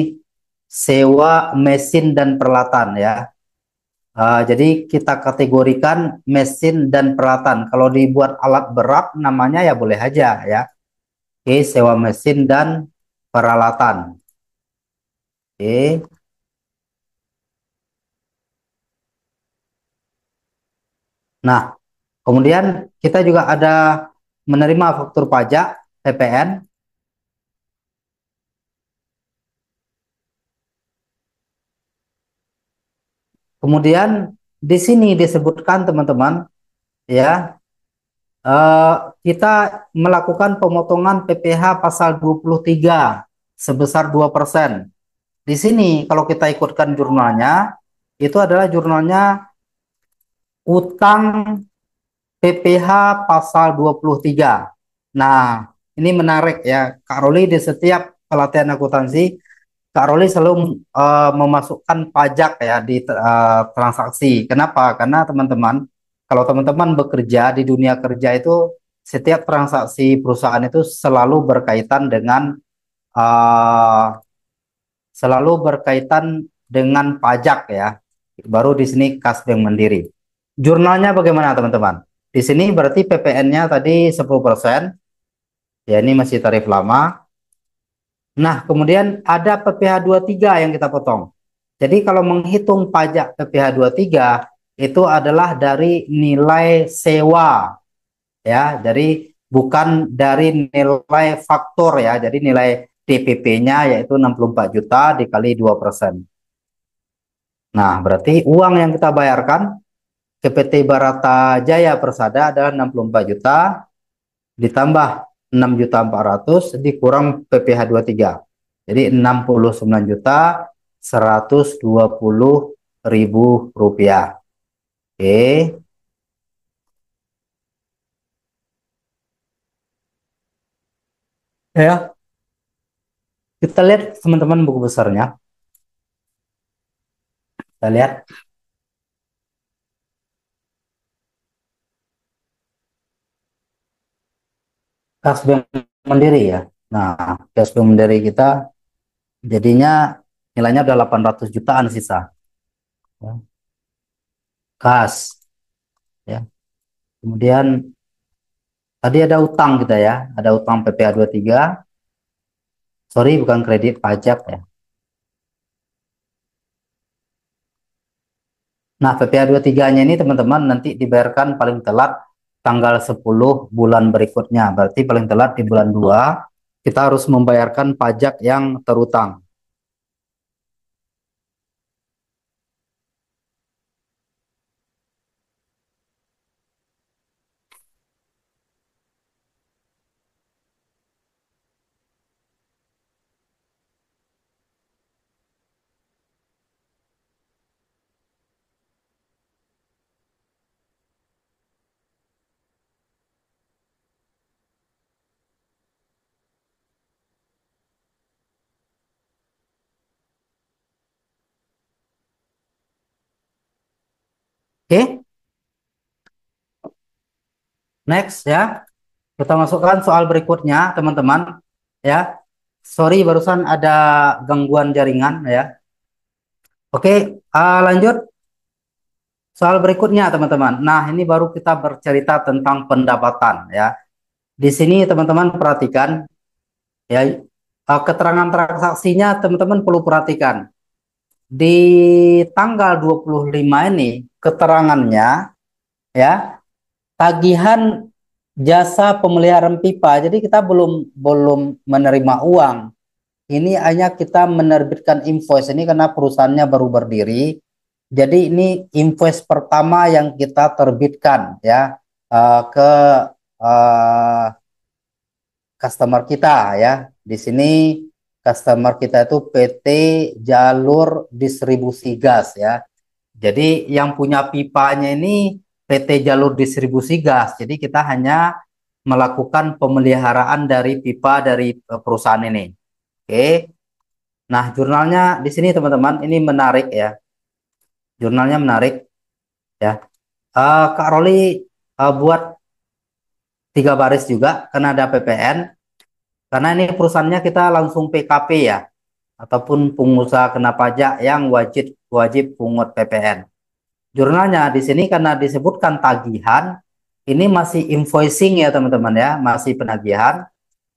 sewa mesin dan peralatan ya. Jadi kita kategorikan mesin dan peralatan. Kalau dibuat alat berat namanya ya boleh aja ya. Oke, sewa mesin dan peralatan. Oke. Nah, kemudian kita juga ada menerima faktur pajak PPN. Kemudian di sini disebutkan teman-teman ya, eh, kita melakukan pemotongan PPh pasal 23 sebesar 2%. Di sini kalau kita ikutkan jurnalnya, itu adalah jurnalnya utang PPh pasal 23. Nah, ini menarik ya. Kak Roli di setiap pelatihan akuntansi, Kak Roli selalu memasukkan pajak ya di transaksi. Kenapa? Karena teman-teman, kalau teman-teman bekerja di dunia kerja itu, setiap transaksi perusahaan itu selalu berkaitan dengan eh, pajak ya. Baru di sini kas bank mandiri. Jurnalnya bagaimana teman-teman? Di sini berarti PPN-nya tadi 10%, ya ini masih tarif lama. Nah, kemudian ada PPh tiga yang kita potong. Jadi kalau menghitung pajak PPh tiga itu adalah dari nilai sewa ya. Jadi bukan dari nilai faktor ya. Jadi nilai DPP-nya yaitu 64 juta dikali 2%. Nah, berarti uang yang kita bayarkan ke PT Barata Jaya Persada adalah 64 juta ditambah 6.400.000 dikurang PPh tiga. Jadi 69.120.000 rupiah. Oke, ya. Kita lihat teman-teman buku besarnya. Kita lihat kas bank mandiri ya. Nah, kas bank mandiri kita jadinya nilainya udah 800 jutaan sisa. Ya. Kas ya. Kemudian tadi ada utang kita ya, ada utang PPh tiga. Sorry, bukan kredit pajak ya. Nah, PPh 23-nya ini teman-teman nanti dibayarkan paling telat tanggal 10 bulan berikutnya. Berarti paling telat di bulan 2 kita harus membayarkan pajak yang terutang. Oke, next ya. Kita masukkan soal berikutnya, teman-teman. ya. Sorry barusan ada gangguan jaringan ya. Oke, lanjut soal berikutnya teman-teman. Nah, ini baru kita bercerita tentang pendapatan ya. Di sini teman-teman perhatikan ya, keterangan transaksinya teman-teman perlu perhatikan. Di tanggal 25 ini keterangannya ya, tagihan jasa pemeliharaan pipa. Jadi kita belum belum menerima uang. Ini hanya kita menerbitkan invoice ini karena perusahaannya baru berdiri. Jadi ini invoice pertama yang kita terbitkan ya, ke eh, customer kita ya. Di sini customer kita itu PT Jalur Distribusi Gas ya. Jadi yang punya pipanya ini PT Jalur Distribusi Gas. Jadi kita hanya melakukan pemeliharaan dari pipa dari perusahaan ini. Oke. Nah, jurnalnya di sini teman-teman ini menarik ya. Jurnalnya menarik ya. Kak Roli buat 3 baris juga karena ada PPN. Karena ini perusahaannya kita langsung PKP ya, ataupun pengusaha kena pajak yang wajib wajib pungut PPN. Jurnalnya di sini karena disebutkan tagihan, ini masih invoicing ya teman-teman ya, masih penagihan.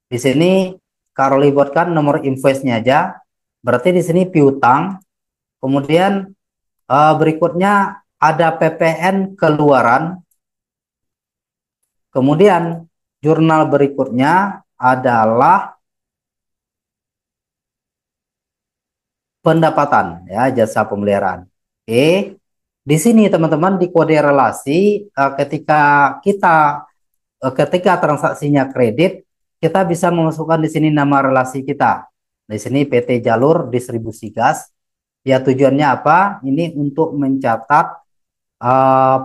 Di sini Kak Roli buatkan nomor invoice-nya aja. Berarti di sini piutang. Kemudian berikutnya ada PPN keluaran. Kemudian jurnal berikutnya adalah pendapatan ya, jasa pemeliharaan. Oke. Di sini teman-teman di kode relasi ketika kita ketika transaksinya kredit, kita bisa memasukkan di sini nama relasi kita. Di sini PT Jalur Distribusi Gas. Ya tujuannya apa? Ini untuk mencatat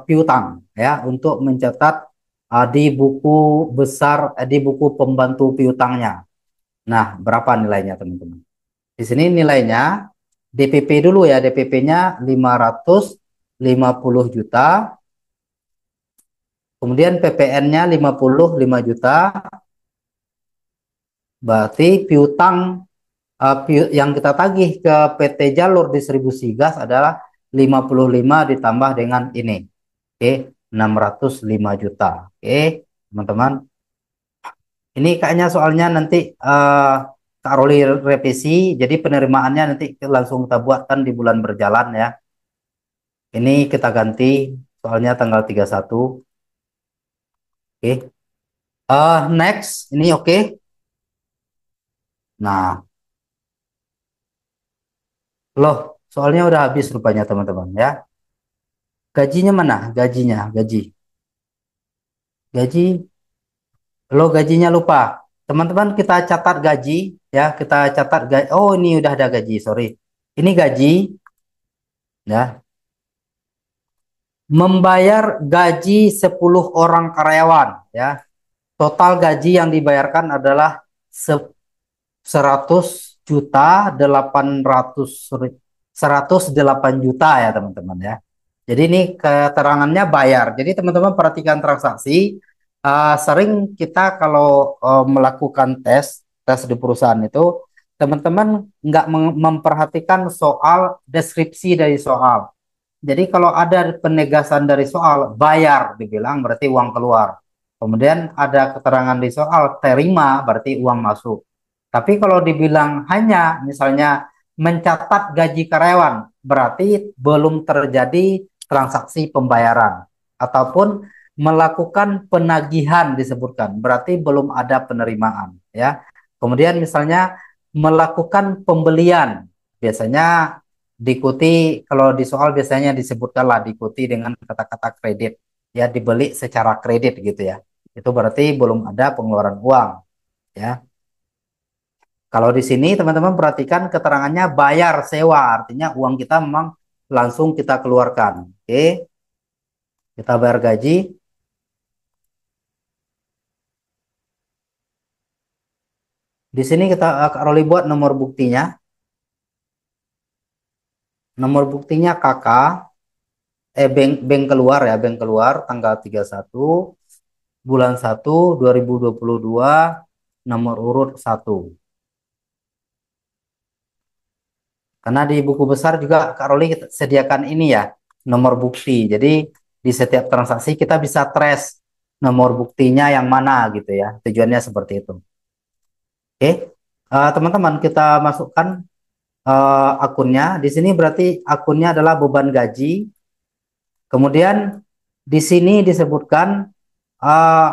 piutang ya, untuk mencatat di buku besar di buku pembantu piutangnya. Nah, berapa nilainya teman-teman? Di sini nilainya DPP dulu ya, DPP-nya 550 juta, kemudian PPN-nya 55 juta, berarti piutang yang kita tagih ke PT Jalur Distribusi Gas adalah 55 ditambah dengan ini. Oke, 605 juta. Oke, teman-teman. Ini kayaknya soalnya nanti Kak Roli revisi, jadi penerimaannya nanti langsung kita buatkan di bulan berjalan ya. Ini kita ganti soalnya tanggal 31. Oke. Next, ini oke. Nah, loh, soalnya udah habis rupanya teman-teman ya. Gajinya mana? Gaji. Gaji, lo gajinya lupa. Teman-teman kita catat gaji ya, kita catat gaji. Oh, ini udah ada gaji, sorry. Ini gaji ya. Membayar gaji 10 orang karyawan ya. Total gaji yang dibayarkan adalah 100 juta 108 juta ya teman-teman ya. Jadi ini keterangannya bayar. Jadi teman-teman perhatikan transaksi. Sering kita kalau melakukan tes di perusahaan itu, teman-teman nggak memperhatikan soal deskripsi dari soal. Jadi kalau ada penegasan dari soal bayar dibilang berarti uang keluar. Kemudian ada keterangan di soal terima berarti uang masuk. Tapi kalau dibilang hanya misalnya mencatat gaji karyawan berarti belum terjadi transaksi pembayaran ataupun melakukan penagihan disebutkan berarti belum ada penerimaan ya. Kemudian misalnya melakukan pembelian biasanya diikuti kalau di soal biasanya disebutkanlah diikuti dengan kata-kata kredit ya, dibeli secara kredit gitu ya, itu berarti belum ada pengeluaran uang ya. Kalau di sini teman-teman perhatikan keterangannya bayar sewa artinya uang kita memang langsung kita keluarkan. Oke, kita bayar gaji. Di sini kita Roli buat nomor buktinya. Nomor buktinya KK bank keluar ya, bank keluar tanggal 31 bulan 1 2022. nomor urut 1. Karena di buku besar juga Kak Roli sediakan ini ya, nomor bukti. Jadi di setiap transaksi kita bisa trace nomor buktinya yang mana gitu ya. Tujuannya seperti itu. Oke. Teman-teman kita masukkan akunnya. Di sini berarti akunnya adalah beban gaji. Kemudian di sini disebutkan eh,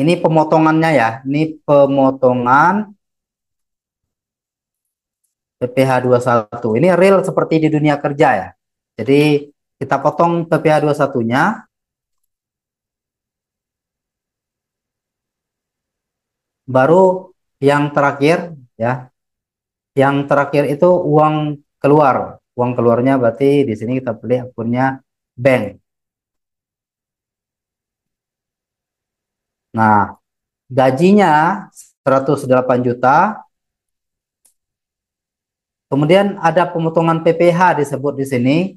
ini pemotongannya ya. Ini pemotongan PPh satu. Ini real seperti di dunia kerja ya. Jadi kita potong PPh satunya. Baru yang terakhir ya. Yang terakhir itu uang keluar. Uang keluarnya berarti di sini kita pilih akunnya bank. Nah, gajinya 108 juta. Kemudian ada pemotongan PPh disebut di sini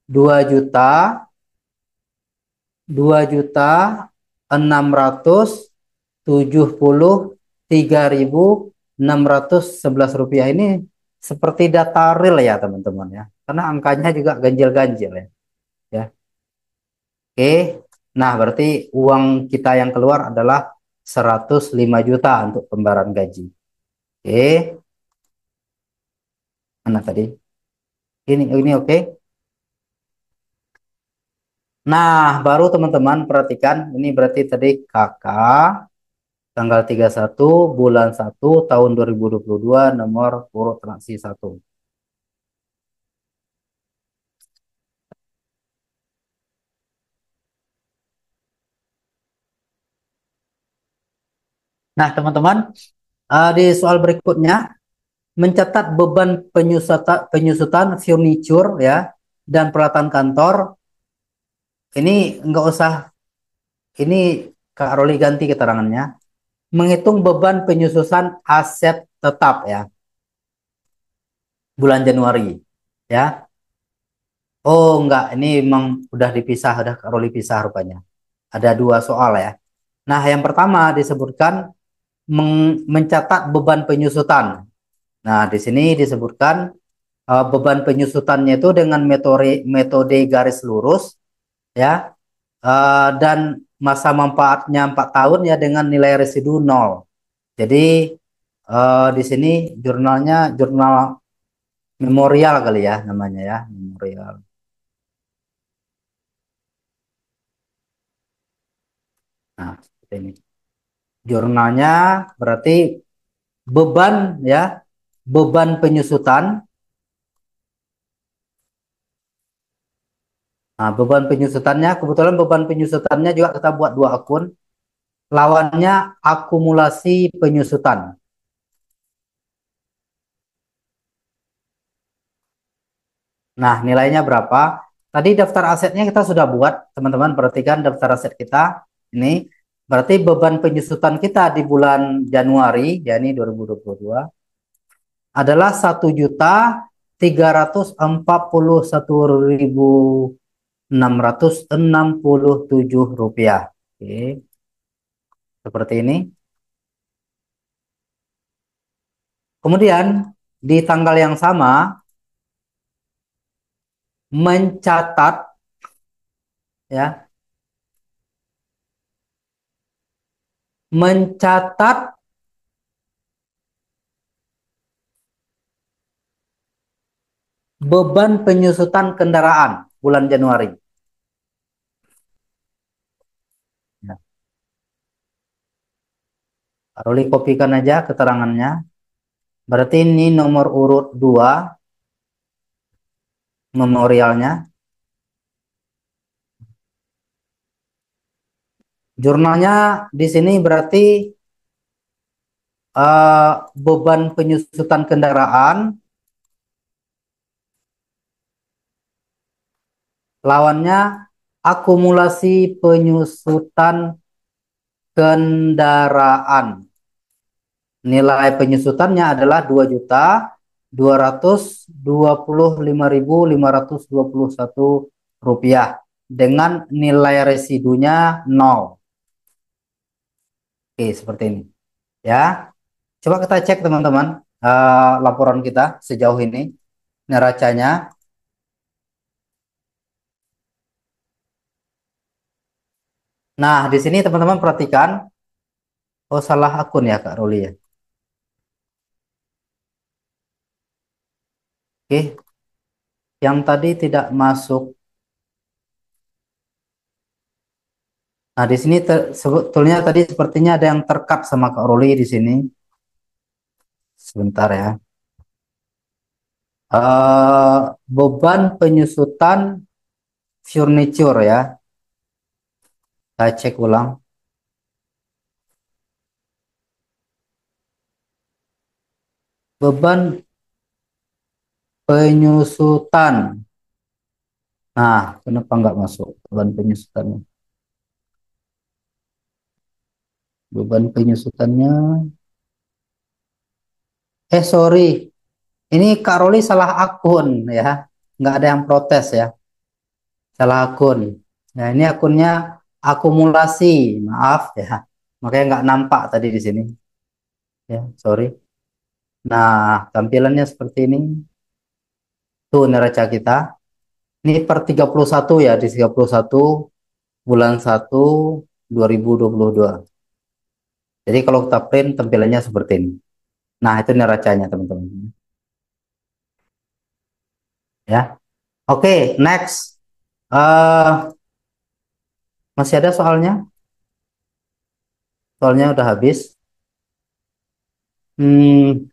2 juta 2.673.611 rupiah. Ini seperti data real ya teman-teman ya, karena angkanya juga ganjil-ganjil ya. Ya, oke. Nah, berarti uang kita yang keluar adalah 105 juta untuk pembayaran gaji. Oke, mana tadi? Ini oke. Nah, baru teman-teman perhatikan, ini berarti tadi kakak tanggal 31 bulan 1 tahun 2022 nomor urut transaksi 1. Nah, teman-teman, di soal berikutnya mencatat beban penyusutan furniture ya dan peralatan kantor. Ini enggak usah, ini Kak Roli ganti keterangannya. Menghitung beban penyusutan aset tetap ya bulan Januari ya. Oh enggak, ini memang udah dipisah, udah Kak Roli pisah rupanya. Ada dua soal ya. Nah, yang pertama disebutkan mencatat beban penyusutan. Nah, di sini disebutkan beban penyusutannya itu dengan metode garis lurus ya, dan masa manfaatnya 4 tahun ya dengan nilai residu 0. Jadi di sini jurnal memorial kali ya namanya ya, memorial. Nah, seperti ini. Jurnalnya berarti beban ya, beban penyusutan. Nah, beban penyusutannya, kebetulan beban penyusutannya juga kita buat dua akun. Lawannya akumulasi penyusutan. Nah, nilainya berapa? Tadi daftar asetnya kita sudah buat, teman-teman. Perhatikan daftar aset kita. Ini berarti beban penyusutan kita di bulan Januari, yakni 2022, adalah 1.341.667 rupiah. Oke, seperti ini. Kemudian di tanggal yang sama mencatat ya, mencatat beban penyusutan kendaraan bulan Januari. Ya. Roli kopikan aja keterangannya. Berarti ini nomor urut 2 memorialnya. Jurnalnya di sini berarti beban penyusutan kendaraan lawannya akumulasi penyusutan kendaraan. Nilai penyusutannya adalah 2.225.521 rupiah dengan nilai residunya 0. Oke, seperti ini. Ya, coba kita cek teman-teman laporan kita sejauh ini neracanya. Nah, di sini teman-teman perhatikan, oh salah akun ya Kak Ruli ya. Oke, yang tadi tidak masuk. Nah, di sini sebetulnya tadi sepertinya ada yang terkat sama Kak Ruli di sini. Sebentar ya. eh Beban penyusutan furniture ya. Saya cek ulang. Beban penyusutan. Nah, kenapa nggak masuk beban penyusutannya? Beban penyusutannya. Sorry. Ini Kak Roli salah akun ya. Nggak ada yang protes ya. Salah akun. Nah, ini akunnya akumulasi. Maaf ya. Makanya nggak nampak tadi di sini. Ya, sorry. Nah, tampilannya seperti ini. Tuh neraca kita. Ini per 31 ya, di 31 bulan 1 2022. Jadi kalau kita print tampilannya seperti ini. Nah, itu neracanya teman-teman. Ya. Oke, next. eh Masih ada soalnya? Soalnya udah habis. Hmm,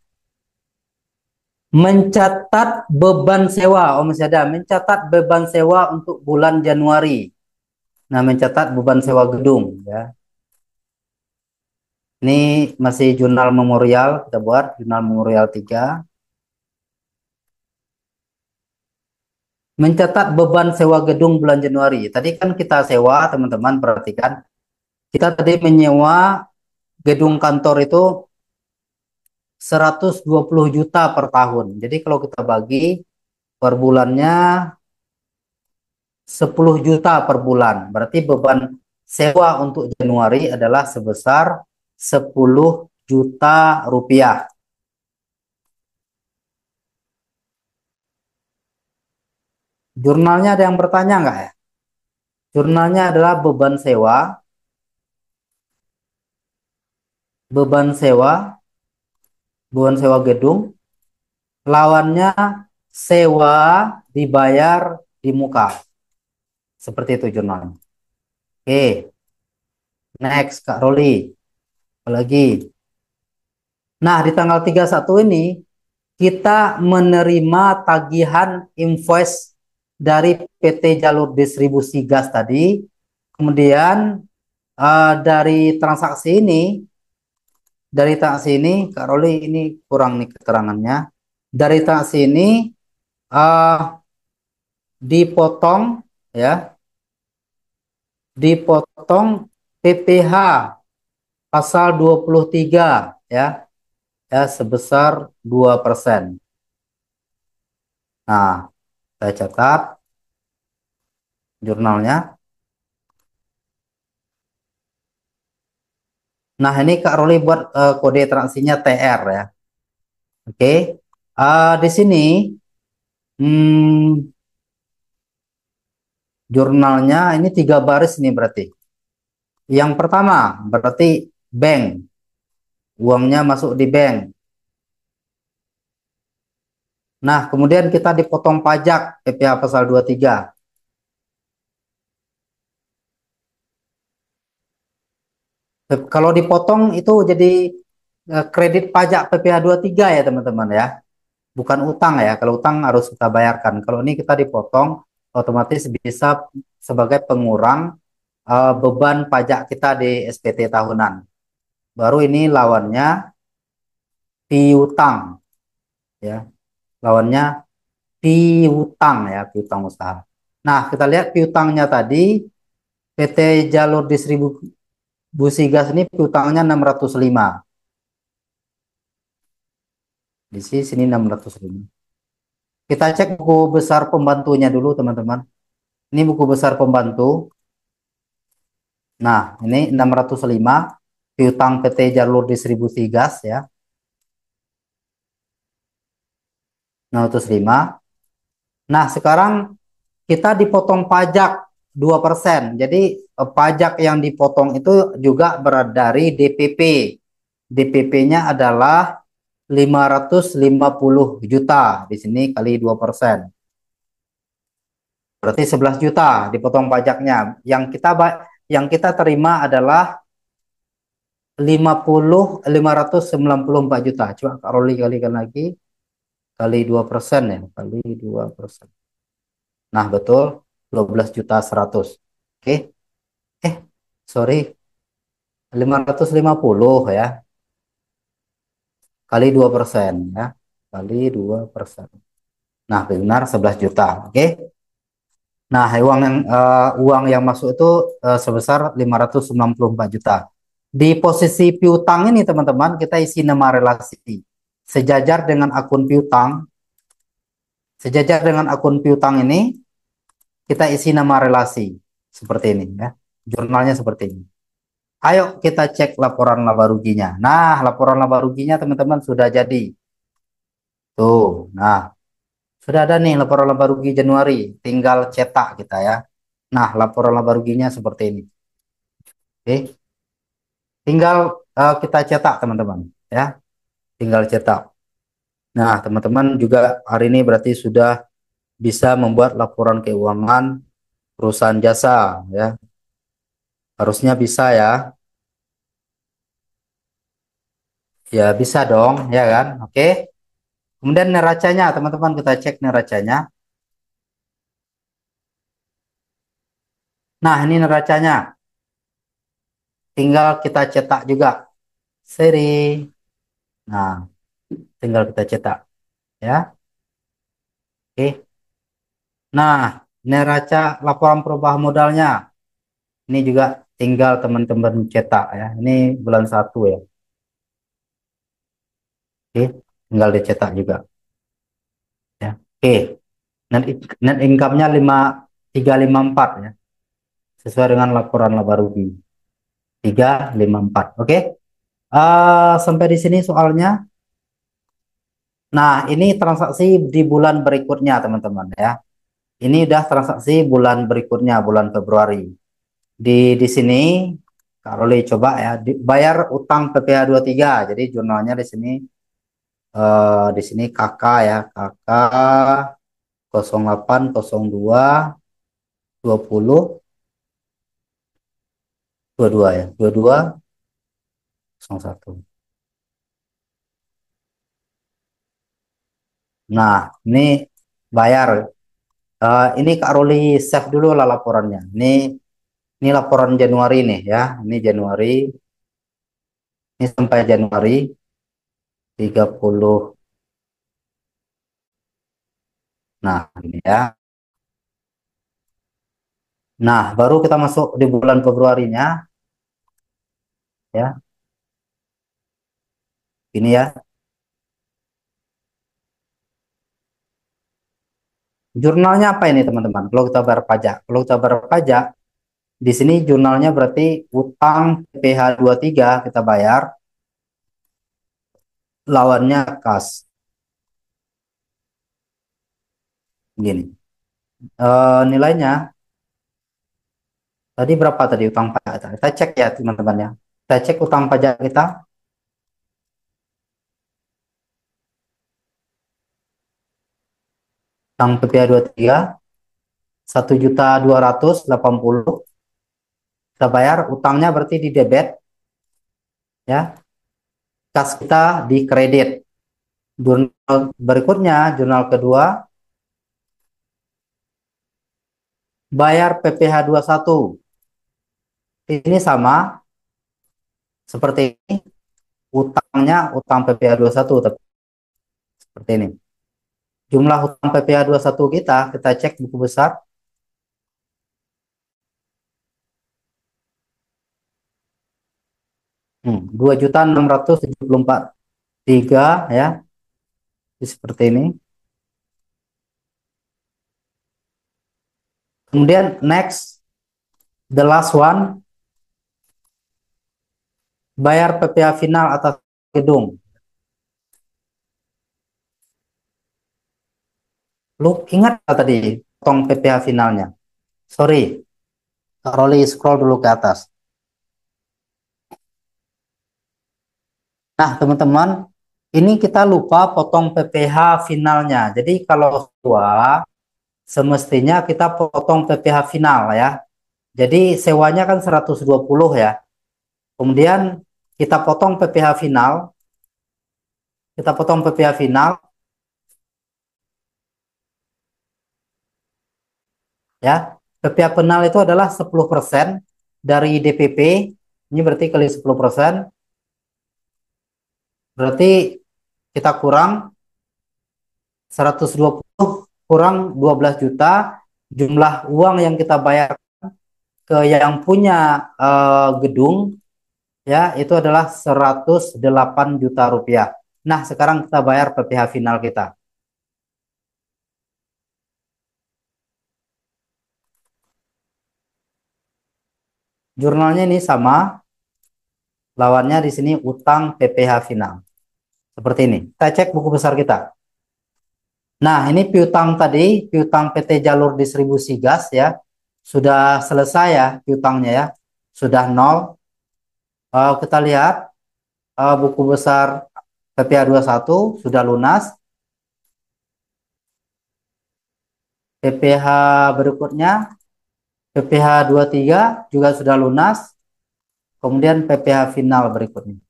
Mencatat beban sewa. Oh, masih ada. Mencatat beban sewa untuk bulan Januari. Nah, mencatat beban sewa gedung ya. Ini masih jurnal memorial kita buat, jurnal memorial 3. Mencatat beban sewa gedung bulan Januari. Tadi kan kita sewa, teman-teman perhatikan. Kita tadi menyewa gedung kantor itu 120 juta per tahun. Jadi kalau kita bagi per bulannya 10 juta per bulan. Berarti beban sewa untuk Januari adalah sebesar 10 juta rupiah. Jurnalnya ada yang bertanya nggak ya? Jurnalnya adalah beban sewa gedung, lawannya sewa dibayar di muka. Seperti itu jurnalnya. Oke, next Kak Roli. Apalagi. Nah, di tanggal 31 ini kita menerima tagihan invoice dari PT Jalur Distribusi Gas tadi. Kemudian dari transaksi ini Kak Roli ini kurang nih keterangannya. Dari transaksi ini eh, dipotong ya, dipotong PPh pasal 23 ya, ya sebesar 2%. Nah, saya catat jurnalnya. Nah, ini Kak Roli buat kode transaksinya TR ya. Oke. Di sini hmm, jurnalnya ini 3 baris nih berarti. Yang pertama berarti bank. Uangnya masuk di bank. Nah, kemudian kita dipotong pajak PPh pasal 23. Kalau dipotong itu jadi kredit pajak PPh 23 ya teman-teman ya. Bukan utang ya. Kalau utang harus kita bayarkan. Kalau ini kita dipotong otomatis bisa sebagai pengurang beban pajak kita di SPT tahunan. Baru ini lawannya piutang ya. Lawannya piutang ya, piutang usaha. Nah, kita lihat piutangnya tadi PT Jalur Distribusi Gas ini piutangnya 605. Di sini 605. Kita cek buku besar pembantunya dulu, teman-teman. Ini buku besar pembantu. Nah, ini 605. piutang PT Jalur Distribusi Gas ya, 605. Nah, sekarang kita dipotong pajak 2%. Jadi pajak yang dipotong itu juga berasal dari DPP. DPP-nya adalah 550 juta. Di sini kali 2%. Berarti 11 juta dipotong pajaknya. Yang kita terima adalah 594 juta. Coba Kak Roli kalikan lagi kali 2% ya, kali 2%. Nah, betul 12 juta 100. Oke. Eh, sorry, 550 ya, kali 2% ya. Kali 2%. Nah, benar 11 juta. Oke. Nah, uang yang masuk itu sebesar 594 juta. Di posisi piutang ini, teman-teman, kita isi nama relasi. Sejajar dengan akun piutang, sejajar dengan akun piutang ini, kita isi nama relasi. Seperti ini ya. Jurnalnya seperti ini. Ayo kita cek laporan laba ruginya. Nah, laporan laba ruginya teman-teman sudah jadi. Tuh, nah, sudah ada nih laporan laba rugi Januari. Tinggal cetak kita ya. Nah, laporan laba ruginya seperti ini. Oke, tinggal kita cetak teman-teman ya. Tinggal cetak. Nah, teman-teman juga hari ini berarti sudah bisa membuat laporan keuangan perusahaan jasa ya. Harusnya bisa ya. Ya, bisa dong, ya kan? Oke. Kemudian neracanya, teman-teman kita cek neracanya. Nah, ini neracanya. Tinggal kita cetak juga seri. Nah, tinggal kita cetak ya. Oke. Nah, neraca laporan perubahan modalnya. Ini juga tinggal teman-teman cetak ya. Ini bulan 1 ya. Oke, tinggal dicetak juga ya. Oke. Net income-nya 354 ya. Sesuai dengan laporan laba rugi 354. Oke. Sampai di sini soalnya. Nah, ini transaksi di bulan berikutnya, teman-teman ya. Ini udah transaksi bulan berikutnya, bulan Februari. Di sini, Kak Roli coba ya, bayar utang PPh 23. Jadi jurnalnya di sini KK ya, KK 08 02 20 22 ya, 22 01. Nah, ini bayar. Ini Kak Roli save dulu lah laporannya. Ini laporan Januari nih ya. Ini Januari. Ini sampai Januari 30. Nah, ini ya. Nah, baru kita masuk di bulan Februarinya ya. Ini ya. Jurnalnya apa ini, teman-teman? Kalau kita bayar pajak. Kalau kita bayar pajak, di sini jurnalnya berarti utang PPh 23 kita bayar, lawannya kas. Gini. Nilainya tadi berapa tadi utang pajak kita? Kita cek ya, teman-teman ya. Kita cek utang pajak kita. Utang PPh 23 1.280.080. Kita bayar utangnya berarti di debit ya. Kas kita di kredit. Jurnal berikutnya, jurnal kedua, bayar PPh 21. Ini sama seperti ini, utangnya utang PPh 21 tapi seperti ini. Jumlah utang PPh 21 kita cek buku besar. 2.674.3 ya. Seperti ini. Kemudian next, the last one, bayar PPh final atas gedung. Lu ingat nggak tadi potong PPh finalnya? Sorry, Roli scroll dulu ke atas. Nah, teman-teman, ini kita lupa potong PPh finalnya. Jadi kalau sewa, semestinya kita potong PPh final ya. Jadi sewanya kan 120 ya. Kemudian kita potong PPh final, kita potong PPh final ya. PPh final itu adalah 10% dari DPP. Ini berarti kali 10%, berarti kita kurang 120 kurang 12 juta, jumlah uang yang kita bayar ke yang punya gedung ya itu adalah 108 juta rupiah. Nah, sekarang kita bayar PPh final kita. Jurnalnya ini sama, lawannya di sini utang PPh final. Seperti ini. Kita cek buku besar kita. Nah, ini piutang tadi, piutang PT Jalur Distribusi Gas ya. Sudah selesai ya piutangnya ya. Sudah nol. Kita lihat buku besar PPh satu sudah lunas. PPh berikutnya PPh tiga juga sudah lunas. Kemudian PPh final berikutnya.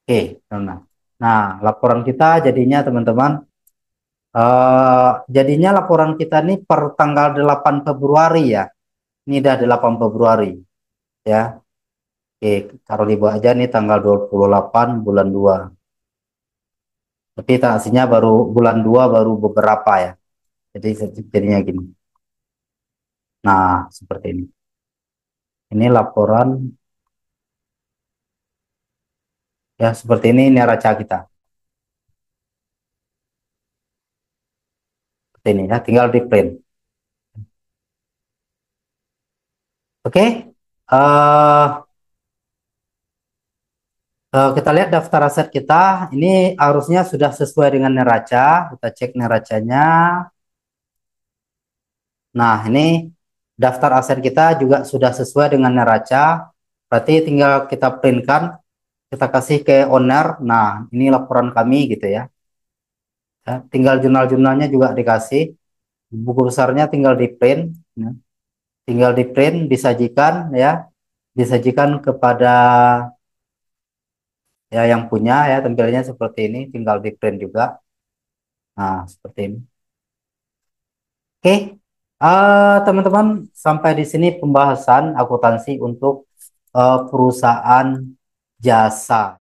Oke, nah. Nah, laporan kita jadinya teman-teman jadinya laporan kita nih per tanggal 8 Februari ya. Ini udah 8 Februari ya. Oke, taruh di bawah aja nih tanggal 28 bulan 2. Tapi aslinya baru bulan 2 baru beberapa ya. Jadi jadinya gini. Nah, seperti ini. Ini laporan ya seperti ini neraca kita. Seperti ini ya, tinggal di print. Oke. Kita lihat daftar aset kita. Ini harusnya sudah sesuai dengan neraca. Kita cek neracanya. Nah, ini daftar aset kita juga sudah sesuai dengan neraca. Berarti tinggal kita printkan, kita kasih ke owner. Nah, ini laporan kami gitu ya. Tinggal jurnal-jurnalnya juga dikasih. Buku besarnya tinggal di print. Ya. Tinggal di print, disajikan ya. Disajikan kepada ya yang punya ya, tampilannya seperti ini. Tinggal di print juga. Nah, seperti ini. Oke, teman-teman, sampai di sini pembahasan akuntansi untuk perusahaan jasa.